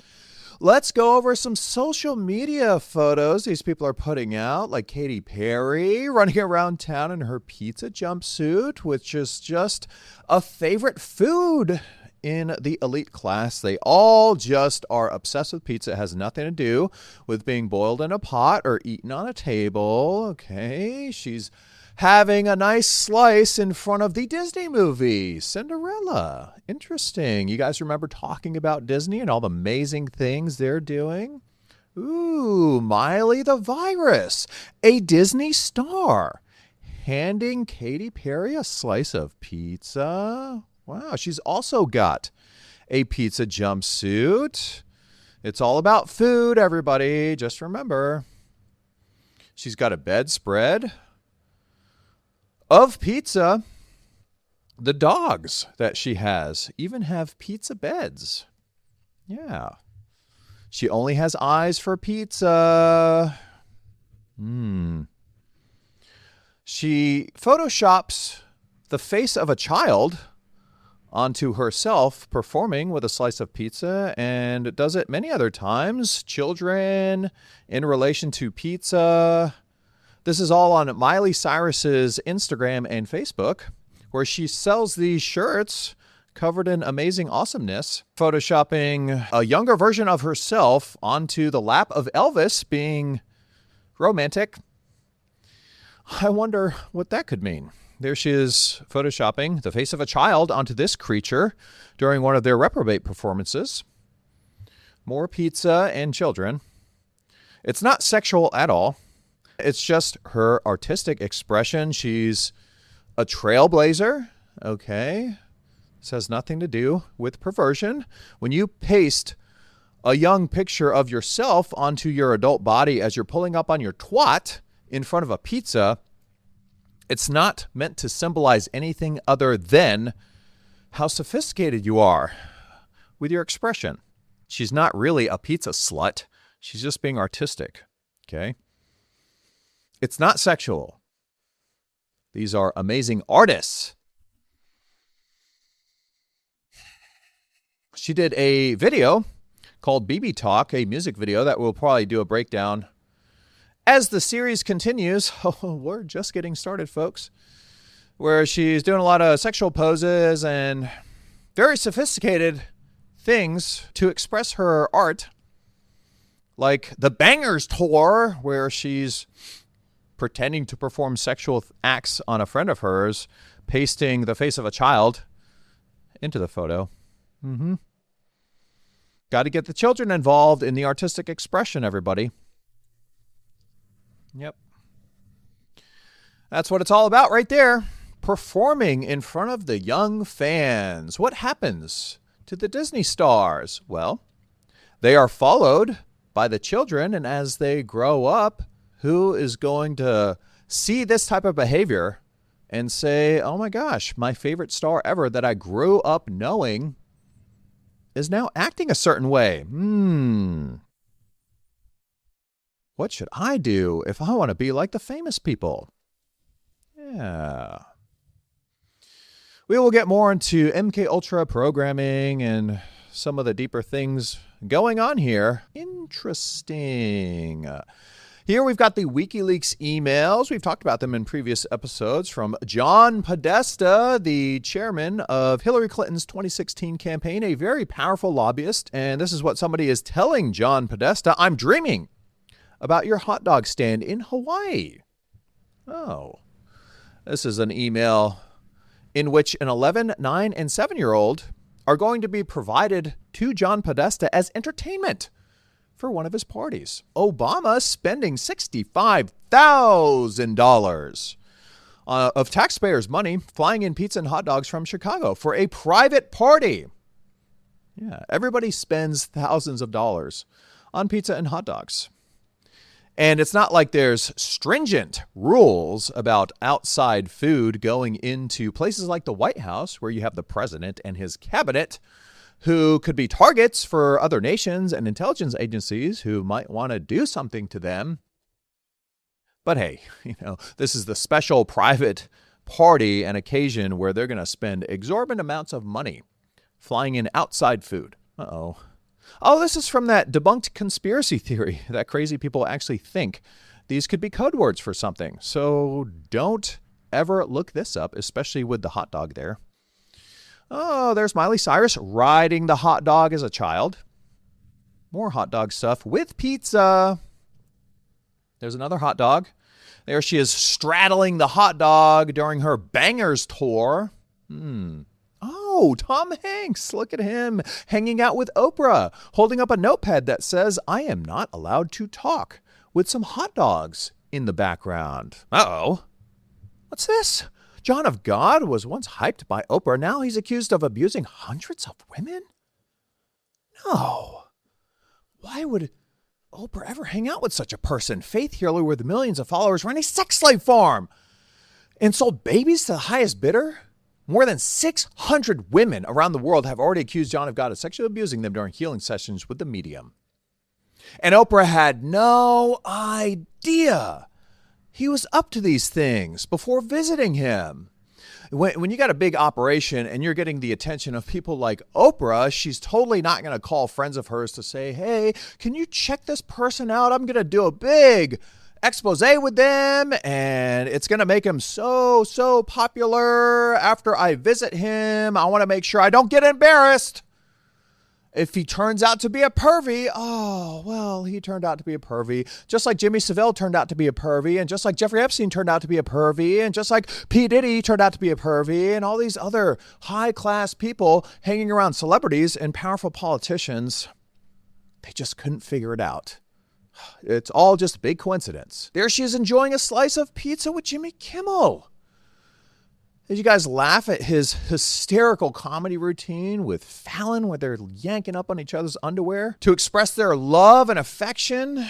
let's go over some social media photos these people are putting out, like Katy Perry running around town in her pizza jumpsuit, which is just a favorite food in the elite class. They all just are obsessed with pizza. It has nothing to do with being boiled in a pot or eaten on a table. Okay, she's having a nice slice in front of the Disney movie, Cinderella. Interesting. You guys remember talking about Disney and all the amazing things they're doing? Ooh, Miley the Virus, a Disney star, handing Katy Perry a slice of pizza. Wow, she's also got a pizza jumpsuit. It's all about food, everybody. Just remember. She's got a bedspread of pizza. The dogs that she has even have pizza beds. Yeah. She only has eyes for pizza. She photoshops the face of a child onto herself performing with a slice of pizza, and does it many other times. Children in relation to pizza. This is all on Miley Cyrus's Instagram and Facebook, where she sells these shirts covered in amazing awesomeness, photoshopping a younger version of herself onto the lap of Elvis, being romantic. I wonder what that could mean. There she is photoshopping the face of a child onto this creature during one of their reprobate performances. More pizza and children. It's not sexual at all. It's just her artistic expression. She's a trailblazer. Okay. This has nothing to do with perversion. When you paste a young picture of yourself onto your adult body as you're pulling up on your twat in front of a pizza, it's not meant to symbolize anything other than how sophisticated you are with your expression. She's not really a pizza slut. She's just being artistic. Okay. It's not sexual. These are amazing artists. She did a video called BB Talk, a music video that we'll probably do a breakdown as the series continues. Oh, we're just getting started, folks. Where she's doing a lot of sexual poses and very sophisticated things to express her art. Like the Bangers Tour, where she's pretending to perform sexual acts on a friend of hers, pasting the face of a child into the photo. Got to get the children involved in the artistic expression, everybody. Yep. That's what it's all about right there. Performing in front of the young fans. What happens to the Disney stars? Well, they are followed by the children. And as they grow up, who is going to see this type of behavior and say, oh my gosh, my favorite star ever that I grew up knowing is now acting a certain way? What should I do if I want to be like the famous people? Yeah. We will get more into MK Ultra programming and some of the deeper things going on here. Interesting. Here we've got the WikiLeaks emails. We've talked about them in previous episodes from John Podesta, the chairman of Hillary Clinton's 2016 campaign, a very powerful lobbyist. And this is what somebody is telling John Podesta: I'm dreaming about your hot dog stand in Hawaii. Oh, this is an email in which an 11, 9, and 7-year-old are going to be provided to John Podesta as entertainment for one of his parties. Obama spending $65,000 of taxpayers' money flying in pizza and hot dogs from Chicago for a private party. Yeah, everybody spends thousands of dollars on pizza and hot dogs. And it's not like there's stringent rules about outside food going into places like the White House, where you have the president and his cabinet, who could be targets for other nations and intelligence agencies who might want to do something to them. But hey, this is the special private party and occasion where they're going to spend exorbitant amounts of money flying in outside food. Uh-oh. Oh, this is from that debunked conspiracy theory that crazy people actually think these could be code words for something. So don't ever look this up, especially with the hot dog there. Oh, there's Miley Cyrus riding the hot dog as a child. More hot dog stuff with pizza. There's another hot dog. There she is straddling the hot dog during her Bangers tour. Oh, Tom Hanks. Look at him hanging out with Oprah, holding up a notepad that says, I am not allowed to talk, with some hot dogs in the background. Uh-oh. What's this? John of God was once hyped by Oprah. Now he's accused of abusing hundreds of women? No. Why would Oprah ever hang out with such a person? Faith Healer with millions of followers ran a sex slave farm and sold babies to the highest bidder? More than 600 women around the world have already accused John of God of sexually abusing them during healing sessions with the medium. And Oprah had no idea he was up to these things before visiting him. When you got a big operation and you're getting the attention of people like Oprah, she's totally not going to call friends of hers to say, hey, can you check this person out? I'm going to do a big expose with them, and it's going to make him so popular after I visit him. I want to make sure I don't get embarrassed. If he turns out to be a pervy, oh, well, he turned out to be a pervy. Just like Jimmy Savile turned out to be a pervy, and just like Jeffrey Epstein turned out to be a pervy, and just like P. Diddy turned out to be a pervy, and all these other high-class people hanging around celebrities and powerful politicians, they just couldn't figure it out. It's all just a big coincidence. There she is enjoying a slice of pizza with Jimmy Kimmel. Did you guys laugh at his hysterical comedy routine with Fallon where they're yanking up on each other's underwear to express their love and affection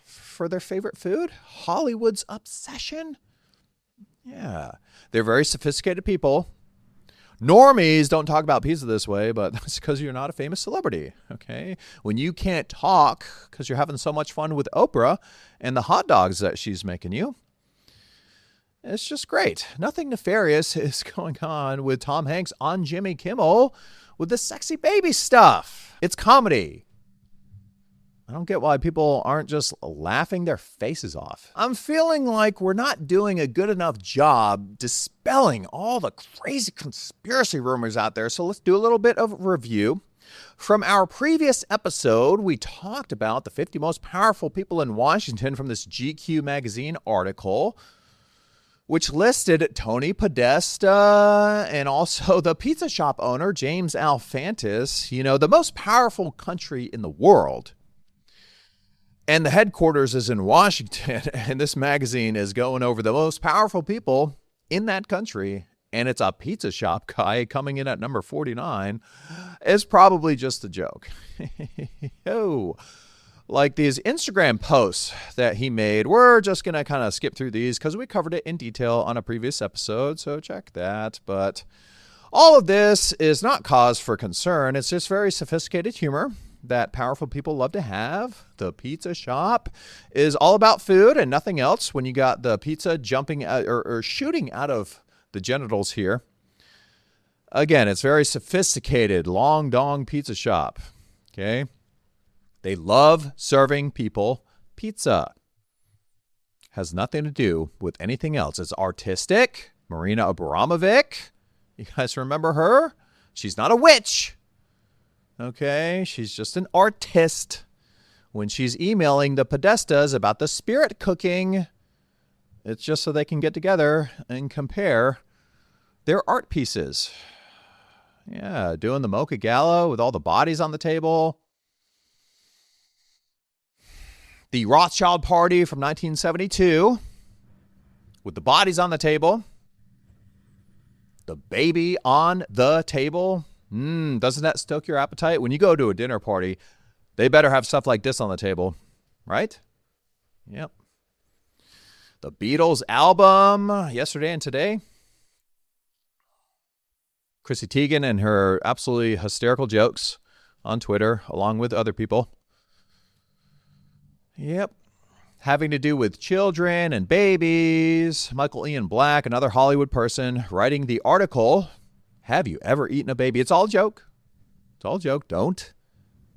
for their favorite food? Hollywood's obsession? Yeah. They're very sophisticated people. Normies don't talk about pizza this way, but that's because you're not a famous celebrity, okay? When you can't talk because you're having so much fun with Oprah and the hot dogs that she's making you, it's just great. Nothing nefarious is going on with Tom Hanks on Jimmy Kimmel with the sexy baby stuff. It's comedy. I don't get why people aren't just laughing their faces off. I'm feeling like we're not doing a good enough job dispelling all the crazy conspiracy rumors out there. So let's do a little bit of review. From our previous episode, we talked about the 50 most powerful people in Washington from this GQ magazine article, which listed Tony Podesta and also the pizza shop owner, James Alefantis, the most powerful country in the world. And the headquarters is in Washington, and this magazine is going over the most powerful people in that country, and it's a pizza shop guy coming in at number 49. It's probably just a joke. Oh, like these Instagram posts that he made. We're just going to kind of skip through these because we covered it in detail on a previous episode, so check that. But all of this is not cause for concern. It's just very sophisticated humor that powerful people love to have. The pizza shop is all about food and nothing else when you got the pizza jumping out, or shooting out of the genitals here. Again, it's very sophisticated, long dong pizza shop. Okay? They love serving people pizza. Has nothing to do with anything else. It's artistic. Marina Abramovic. You guys remember her? She's not a witch. Okay? She's just an artist. When she's emailing the Podestas about the spirit cooking, it's just so they can get together and compare their art pieces. Yeah, doing the Mocha Gala with all the bodies on the table. The Rothschild party from 1972 with the bodies on the table. The baby on the table. Doesn't that stoke your appetite? When you go to a dinner party, they better have stuff like this on the table, right? Yep. The Beatles album, Yesterday and Today. Chrissy Teigen and her absolutely hysterical jokes on Twitter, along with other people. Yep. Having to do with children and babies. Michael Ian Black, another Hollywood person, writing the article, Have You Ever Eaten a Baby? It's all a joke. It's all a joke. Don't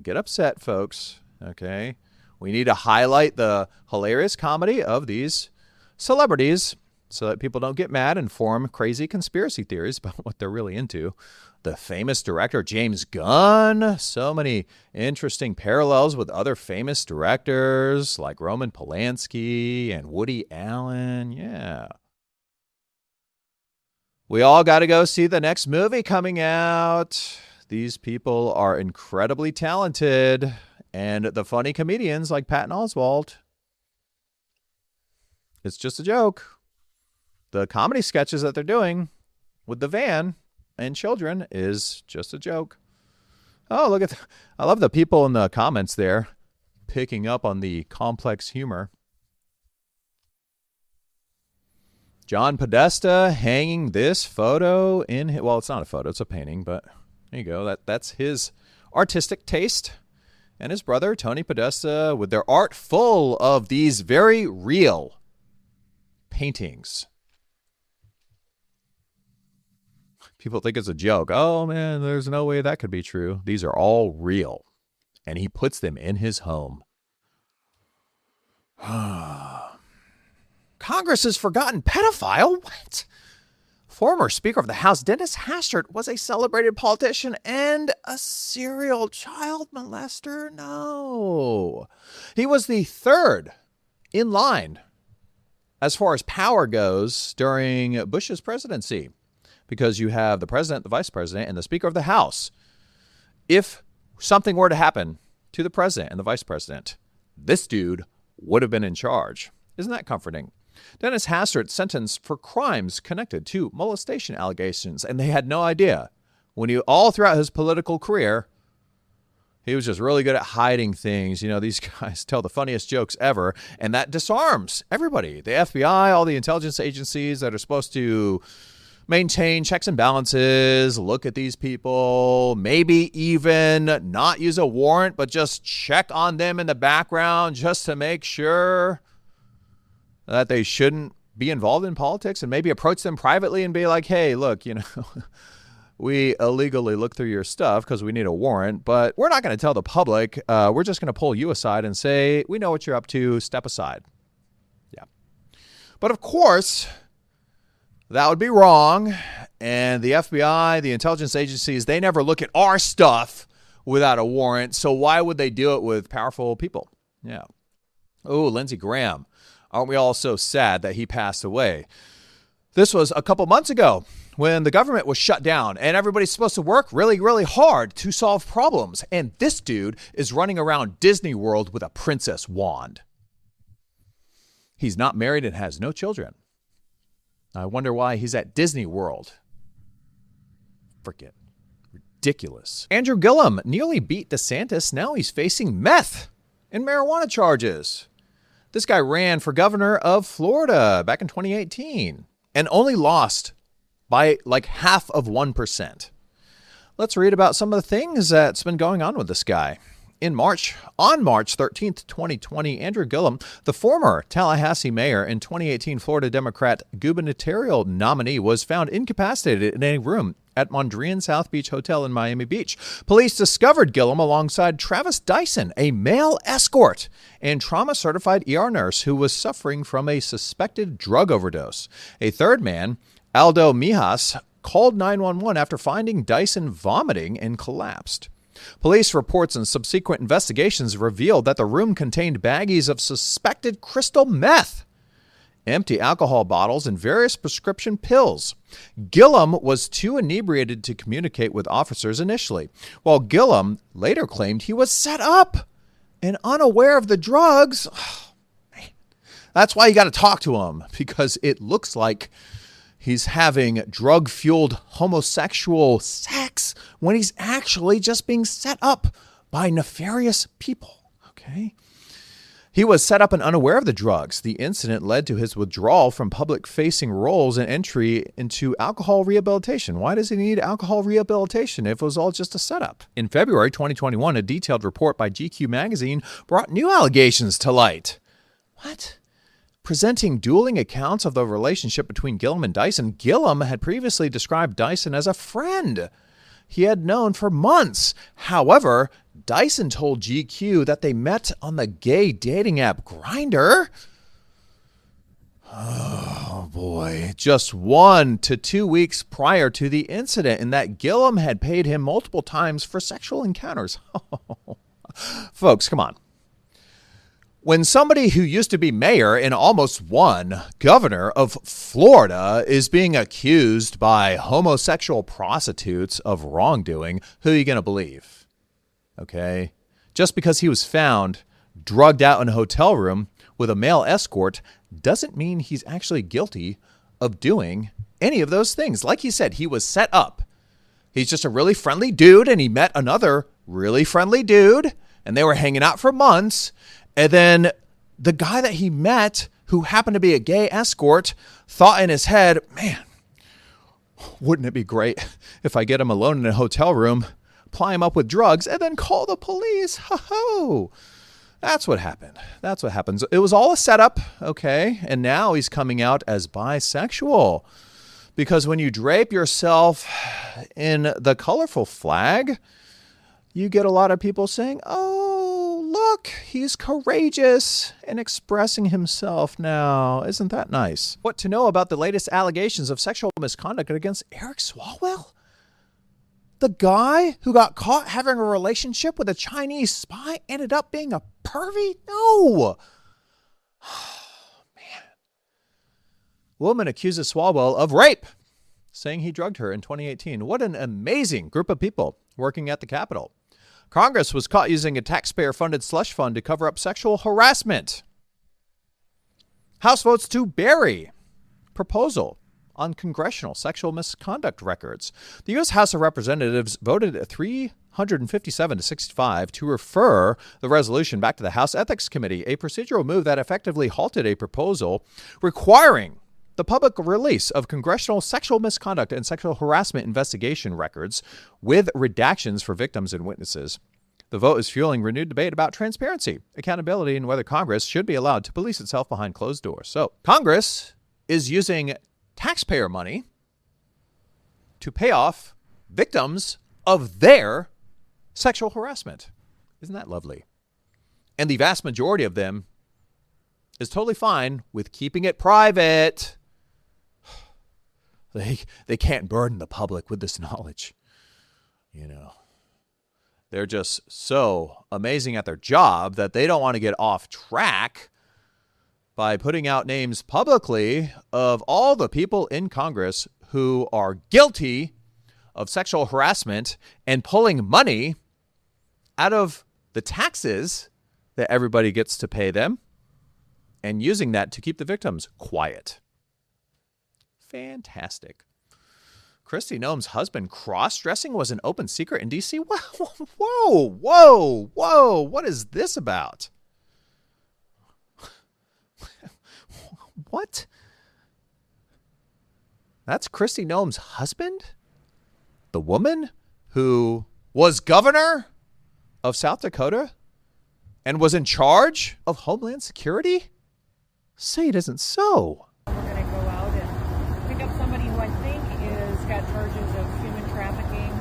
get upset, folks. Okay? We need to highlight the hilarious comedy of these celebrities so that people don't get mad and form crazy conspiracy theories about what they're really into. The famous director James Gunn. So many interesting parallels with other famous directors like Roman Polanski and Woody Allen. Yeah. We all got to go see the next movie coming out. These people are incredibly talented. And the funny comedians like Patton Oswalt. It's just a joke. The comedy sketches that they're doing with the van and children is just a joke. Oh, look at I love the people in the comments there picking up on the complex humor. John Podesta hanging this photo in, well, it's not a photo, it's a painting, but there you go. That's his artistic taste. And his brother, Tony Podesta, with their art full of these very real paintings. People think it's a joke. Oh, man, there's no way that could be true. These are all real. And he puts them in his home. Congress has forgotten pedophile? What? Former Speaker of the House Dennis Hastert was a celebrated politician and a serial child molester? No. He was the third in line as far as power goes during Bush's presidency. Because you have the president, the vice president, and the Speaker of the House. If something were to happen to the president and the vice president, this dude would have been in charge. Isn't that comforting? Dennis Hastert sentenced for crimes connected to molestation allegations, and they had no idea. When he, all throughout his political career, he was just really good at hiding things. You know, these guys tell the funniest jokes ever, and that disarms everybody. The FBI, all the intelligence agencies that are supposed to maintain checks and balances, look at these people, maybe even not use a warrant, but just check on them in the background just to make sure that they shouldn't be involved in politics, and maybe approach them privately and be like, hey, look, you know, we illegally look through your stuff because we need a warrant, but we're not going to tell the public. We're just going to pull you aside and say, we know what you're up to. Step aside. Yeah. But of course, that would be wrong. And the FBI, the intelligence agencies, they never look at our stuff without a warrant. So why would they do it with powerful people? Yeah. Oh, Lindsey Graham. Aren't we all so sad that he passed away? This was a couple months ago when the government was shut down and everybody's supposed to work really, really hard to solve problems. And this dude is running around Disney World with a princess wand. He's not married and has no children. I wonder why he's at Disney World. Freaking ridiculous. Andrew Gillum nearly beat DeSantis. Now he's facing meth and marijuana charges. This guy ran for governor of Florida back in 2018 and only lost by like 0.5%. Let's read about some of the things that's been going on with this guy. On March 13th, 2020, Andrew Gillum, the former Tallahassee mayor and 2018 Florida Democrat gubernatorial nominee, was found incapacitated in a room at Mondrian South Beach Hotel in Miami Beach. Police discovered Gillum alongside Travis Dyson, a male escort and trauma-certified ER nurse who was suffering from a suspected drug overdose. A third man, Aldo Mijas, called 911 after finding Dyson vomiting and collapsed. Police reports and subsequent investigations revealed that the room contained baggies of suspected crystal meth, empty alcohol bottles, and various prescription pills. Gillum was too inebriated to communicate with officers initially, while Gillum later claimed he was set up and unaware of the drugs. Oh, man. That's why you got to talk to him, because it looks like he's having drug-fueled homosexual sex when he's actually just being set up by nefarious people, okay? He was set up and unaware of the drugs. The incident led to his withdrawal from public-facing roles and entry into alcohol rehabilitation. Why does he need alcohol rehabilitation if it was all just a setup? In February 2021, a detailed report by GQ magazine brought new allegations to light. What? Presenting dueling accounts of the relationship between Gillum and Dyson. Gillum had previously described Dyson as a friend he had known for months. However, Dyson told GQ that they met on the gay dating app Grindr. Oh boy, just 1 to 2 weeks prior to the incident, and that Gillum had paid him multiple times for sexual encounters. Folks, come on. When somebody who used to be mayor and almost won governor of Florida is being accused by homosexual prostitutes of wrongdoing, who are you going to believe? Okay? Just because he was found drugged out in a hotel room with a male escort doesn't mean he's actually guilty of doing any of those things. Like he said, he was set up. He's just a really friendly dude, and he met another really friendly dude, and they were hanging out for months. And then the guy that he met, who happened to be a gay escort, thought in his head, man, wouldn't it be great if I get him alone in a hotel room, ply him up with drugs, and then call the police? Ho-ho! That's what happened. That's what happens. It was all a setup, okay? And now he's coming out as bisexual. Because when you drape yourself in the colorful flag, you get a lot of people saying, oh, look, he's courageous and expressing himself now. Isn't that nice? What to know about the latest allegations of sexual misconduct against Eric Swalwell? The guy who got caught having a relationship with a Chinese spy ended up being a pervy? No. Man. Woman accuses Swalwell of rape, saying he drugged her in 2018. What an amazing group of people working at the Capitol. Congress was caught using a taxpayer-funded slush fund to cover up sexual harassment. House votes to bury proposal on congressional sexual misconduct records. The U.S. House of Representatives voted 357 to 65 to refer the resolution back to the House Ethics Committee, a procedural move that effectively halted a proposal requiring the public release of congressional sexual misconduct and sexual harassment investigation records with redactions for victims and witnesses. The vote is fueling renewed debate about transparency, accountability, and whether Congress should be allowed to police itself behind closed doors. So Congress is using taxpayer money to pay off victims of their sexual harassment. Isn't that lovely? And the vast majority of them is totally fine with keeping it private. They can't burden the public with this knowledge. You know, they're just so amazing at their job that they don't want to get off track by putting out names publicly of all the people in Congress who are guilty of sexual harassment and pulling money out of the taxes that everybody gets to pay them and using that to keep the victims quiet. Fantastic. Kristi Noem's husband cross-dressing was an open secret in D.C. Whoa. What is this about? What? That's Kristi Noem's husband? The woman who was governor of South Dakota and was in charge of Homeland Security? Say it isn't so. We're going to go out and pick up somebody who I think is got charges of human trafficking.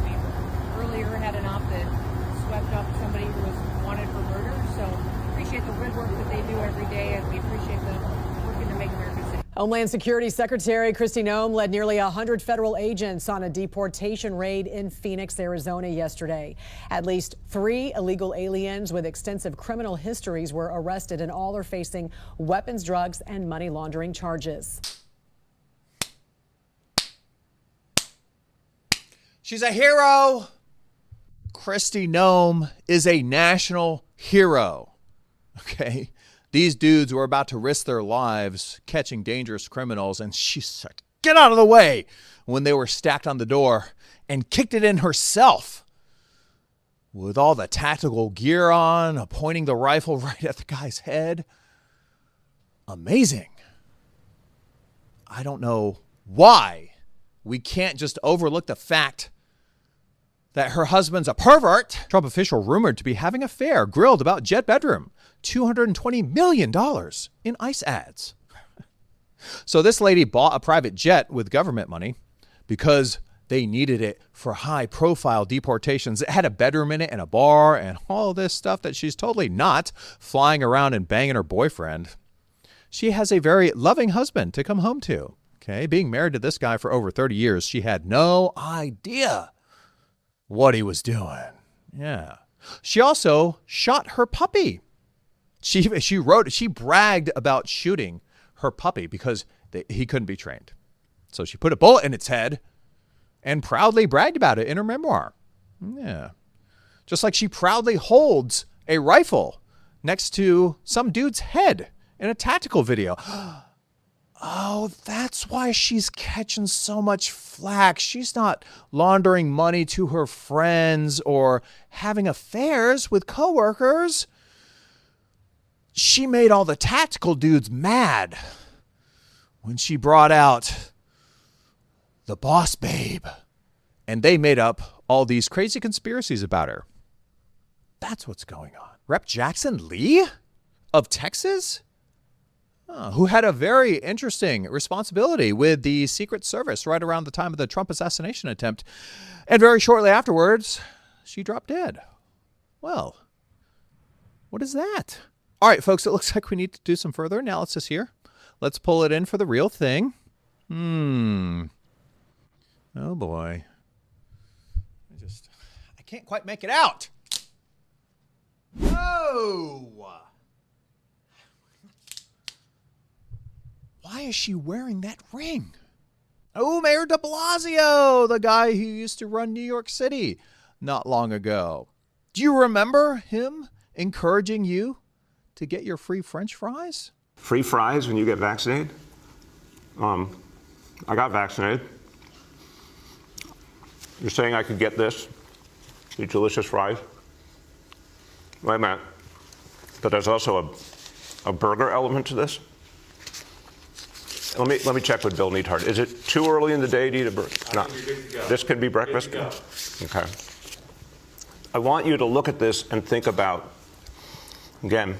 We earlier had an op that swept up somebody who was wanted for murder. So appreciate the good work that they do every day, and we appreciate them working to make America safe. Homeland Security Secretary Kristi Noem led nearly 100 federal agents on a deportation raid in Phoenix, Arizona yesterday. At least 3 illegal aliens with extensive criminal histories were arrested, and all are facing weapons, drugs, and money laundering charges. She's a hero. Kristi Noem is a national hero. Okay? These dudes were about to risk their lives catching dangerous criminals, and she said, "Get out of the way," when they were stacked on the door, and kicked it in herself with all the tactical gear on, pointing the rifle right at the guy's head. Amazing. I don't know why we can't just overlook the fact that her husband's a pervert. Trump official rumored to be having an affair, grilled about jet bedroom, $220 million in ICE ads. So this lady bought a private jet with government money because they needed it for high-profile deportations. It had a bedroom in it and a bar and all this stuff that she's totally not flying around and banging her boyfriend. She has a very loving husband to come home to. Okay, being married to this guy for over 30 years, she had no idea what he was doing. Yeah. She also shot her puppy. She bragged about shooting her puppy because he couldn't be trained. So she put a bullet in its head and proudly bragged about it in her memoir. Yeah. Just like she proudly holds a rifle next to some dude's head in a tactical video. Oh, that's why she's catching so much flack. She's not laundering money to her friends or having affairs with coworkers. She made all the tactical dudes mad when she brought out the boss babe, and they made up all these crazy conspiracies about her. That's what's going on. Rep. Jackson Lee of Texas, who had a very interesting responsibility with the Secret Service right around the time of the Trump assassination attempt. And very shortly afterwards, she dropped dead. Well, what is that? All right, folks, it looks like we need to do some further analysis here. Let's pull it in for the real thing. Oh, boy. I can't quite make it out. Oh! Why is she wearing that ring? Oh, Mayor de Blasio, the guy who used to run New York City not long ago. Do you remember him encouraging you to get your free French fries? Free fries when you get vaccinated? I got vaccinated. You're saying I could get this? These delicious fries? Wait a minute. But there's also a burger element to this? Let me check with Bill Neathart. Is it too early in the day to eat a burger? No. This could be breakfast? Okay. I want you to look at this and think about, again,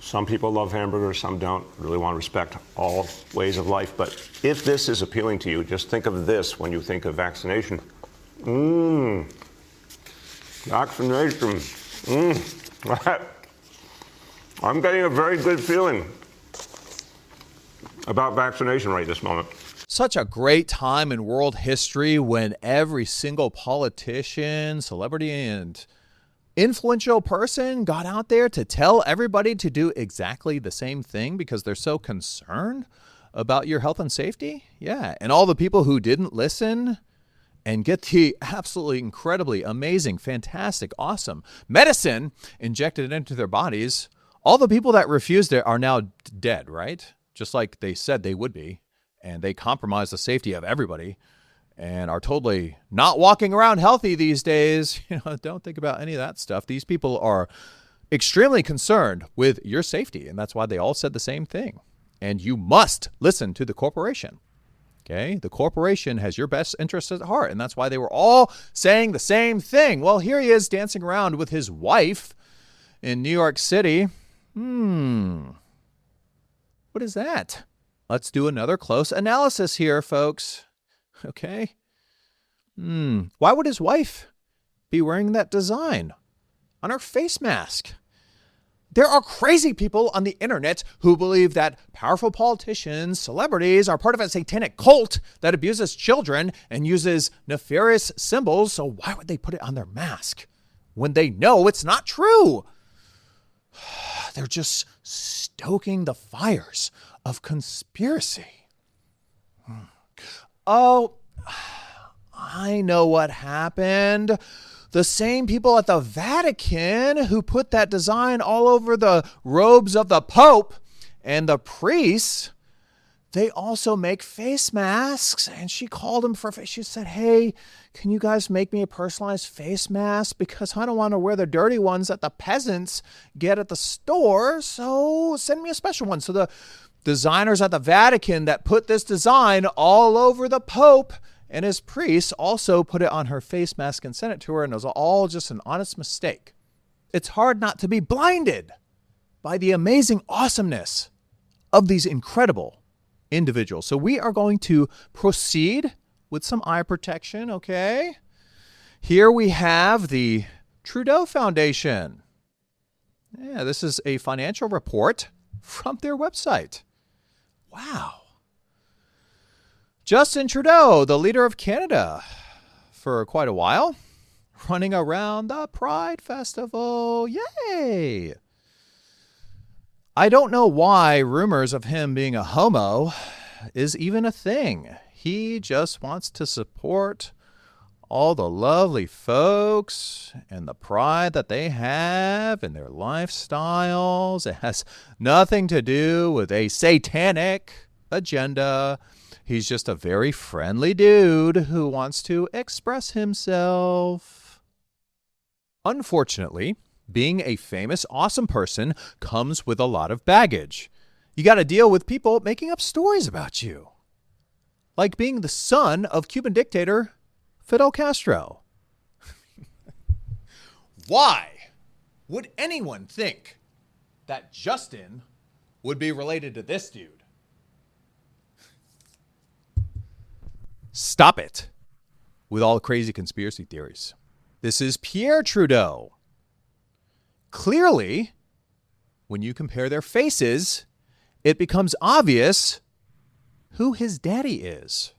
some people love hamburgers, some don't. Really want to respect all ways of life. But if this is appealing to you, just think of this when you think of vaccination. Vaccination. I'm getting a very good feeling about vaccination right this moment. Such a great time in world history when every single politician, celebrity, and influential person got out there to tell everybody to do exactly the same thing because they're so concerned about your health and safety. Yeah, and all the people who didn't listen and get the absolutely incredibly amazing, fantastic, awesome medicine injected into their bodies, all the people that refused it are now dead, right? Just like they said they would be, and they compromise the safety of everybody and are totally not walking around healthy these days. Don't think about any of that stuff. These people are extremely concerned with your safety, and that's why they all said the same thing. And you must listen to the corporation. Okay? The corporation has your best interest at heart. And that's why they were all saying the same thing. Well, here he is dancing around with his wife in New York City. What is that? Let's do another close analysis here, folks. Okay? Why would his wife be wearing that design on her face mask? There are crazy people on the internet who believe that powerful politicians, celebrities are part of a satanic cult that abuses children and uses nefarious symbols. So why would they put it on their mask when they know it's not true? They're just stoking the fires of conspiracy. Oh, I know what happened. The same people at the Vatican who put that design all over the robes of the Pope and the priests, they also make face masks. And she called him she said, hey, can you guys make me a personalized face mask? Because I don't want to wear the dirty ones that the peasants get at the store. So send me a special one. So the designers at the Vatican that put this design all over the Pope and his priests also put it on her face mask and sent it to her, and it was all just an honest mistake. It's hard not to be blinded by the amazing awesomeness of these incredible individuals. So we are going to proceed with some eye protection, okay? Here we have the Trudeau Foundation. Yeah, this is a financial report from their website. Wow. Justin Trudeau, the leader of Canada for quite a while, running around the Pride Festival. Yay! I don't know why rumors of him being a homo is even a thing. He just wants to support all the lovely folks and the pride that they have in their lifestyles. It has nothing to do with a satanic agenda. He's just a very friendly dude who wants to express himself. Unfortunately, being a famous, awesome person comes with a lot of baggage. You got to deal with people making up stories about you. Like being the son of Cuban dictator Fidel Castro. Why would anyone think that Justin would be related to this dude? Stop it with all the crazy conspiracy theories. This is Pierre Trudeau. Clearly, when you compare their faces, it becomes obvious who his daddy is.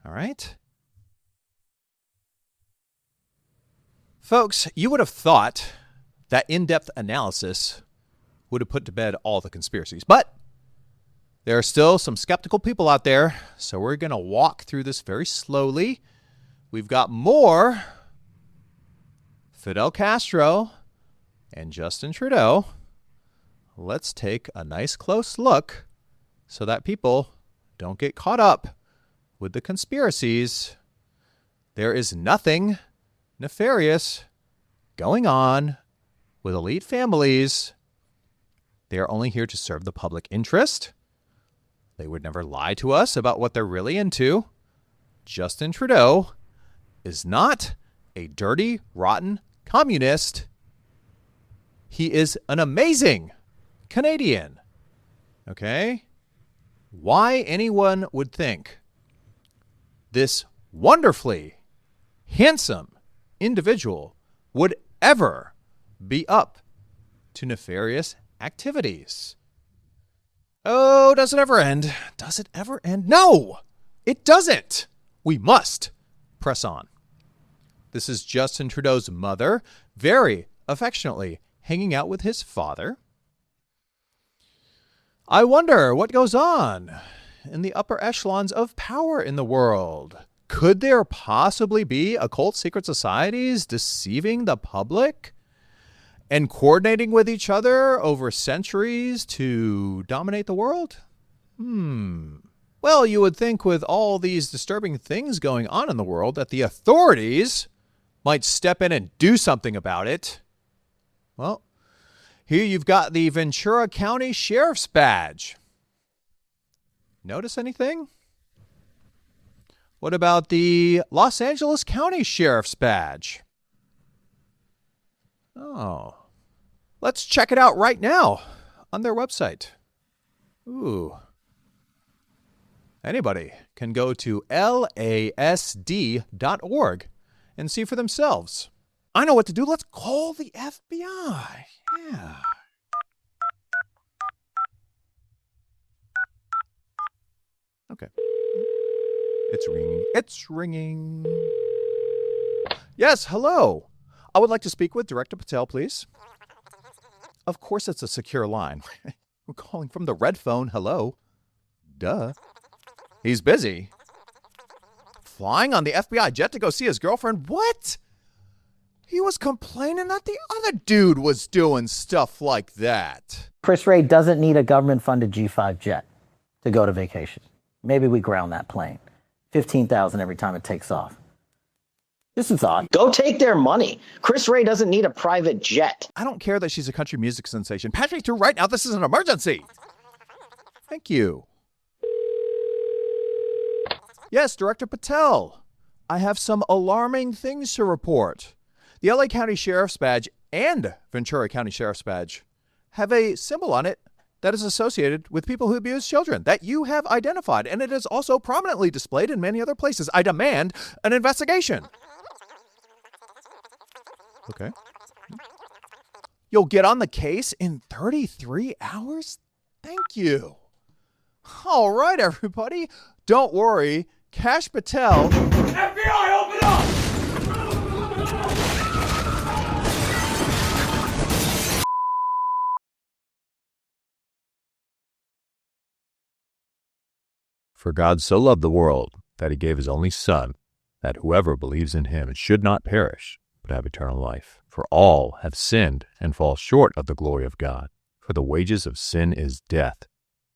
All right? Folks, you would have thought that in-depth analysis would have put to bed all the conspiracies, but there are still some skeptical people out there, so we're going to walk through this very slowly. We've got more Fidel Castro and Justin Trudeau. Let's take a nice close look so that people don't get caught up with the conspiracies. There is nothing nefarious going on with elite families. They are only here to serve the public interest. They would never lie to us about what they're really into. Justin Trudeau is not a dirty, rotten communist. He is an amazing Canadian. Okay? Why anyone would think this wonderfully handsome individual would ever be up to nefarious activities. Oh, does it ever end? Does it ever end? No, it doesn't. We must press on. This is Justin Trudeau's mother, very affectionately hanging out with his father. I wonder what goes on in the upper echelons of power in the world. Could there possibly be occult secret societies deceiving the public and coordinating with each other over centuries to dominate the world? Well, you would think with all these disturbing things going on in the world that the authorities might step in and do something about it. Well, here you've got the Ventura County Sheriff's Badge. Notice anything? What about the Los Angeles County Sheriff's Badge? Oh. Let's check it out right now on their website. Ooh. Anybody can go to lasd.org and see for themselves. I know what to do. Let's call the FBI. Yeah. Okay. It's ringing. It's ringing. Yes, hello. I would like to speak with Director Patel, please. Of course it's a secure line. We're calling from the red phone. Hello. Duh. He's busy. Flying on the FBI jet to go see his girlfriend? What? He was complaining that the other dude was doing stuff like that. Chris Wray doesn't need a government-funded G5 jet to go to vacation. Maybe we ground that plane. $15,000 every time it takes off. This is odd. Go take their money. Chris Wray doesn't need a private jet. I don't care that she's a country music sensation. Patch me through right now. This is an emergency. Thank you. Yes, Director Patel. I have some alarming things to report. The LA County Sheriff's Badge and Ventura County Sheriff's Badge have a symbol on it that is associated with people who abuse children that you have identified, and it is also prominently displayed in many other places. I demand an investigation. Okay. You'll get on the case in 33 hours? Thank you. All right, everybody. Don't worry. Cash Patel. FBI, open up! For God so loved the world that he gave his only Son, that whoever believes in him should not perish, but have eternal life. For all have sinned and fall short of the glory of God. For the wages of sin is death,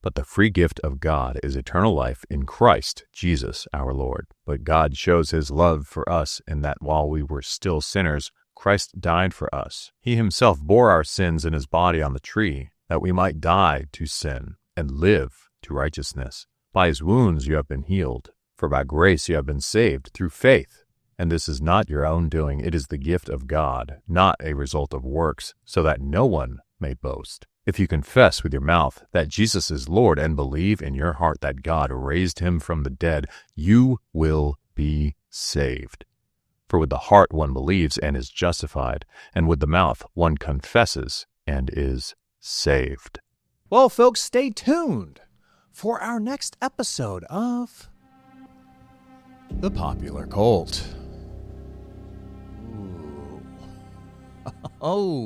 but the free gift of God is eternal life in Christ Jesus our Lord. But God shows his love for us in that while we were still sinners, Christ died for us. He himself bore our sins in his body on the tree, that we might die to sin and live to righteousness. By his wounds you have been healed, for by grace you have been saved through faith. And this is not your own doing, it is the gift of God, not a result of works, so that no one may boast. If you confess with your mouth that Jesus is Lord and believe in your heart that God raised him from the dead, you will be saved. For with the heart one believes and is justified, and with the mouth one confesses and is saved. Well, folks, stay tuned for our next episode of The Popular Cult. Ooh. Oh.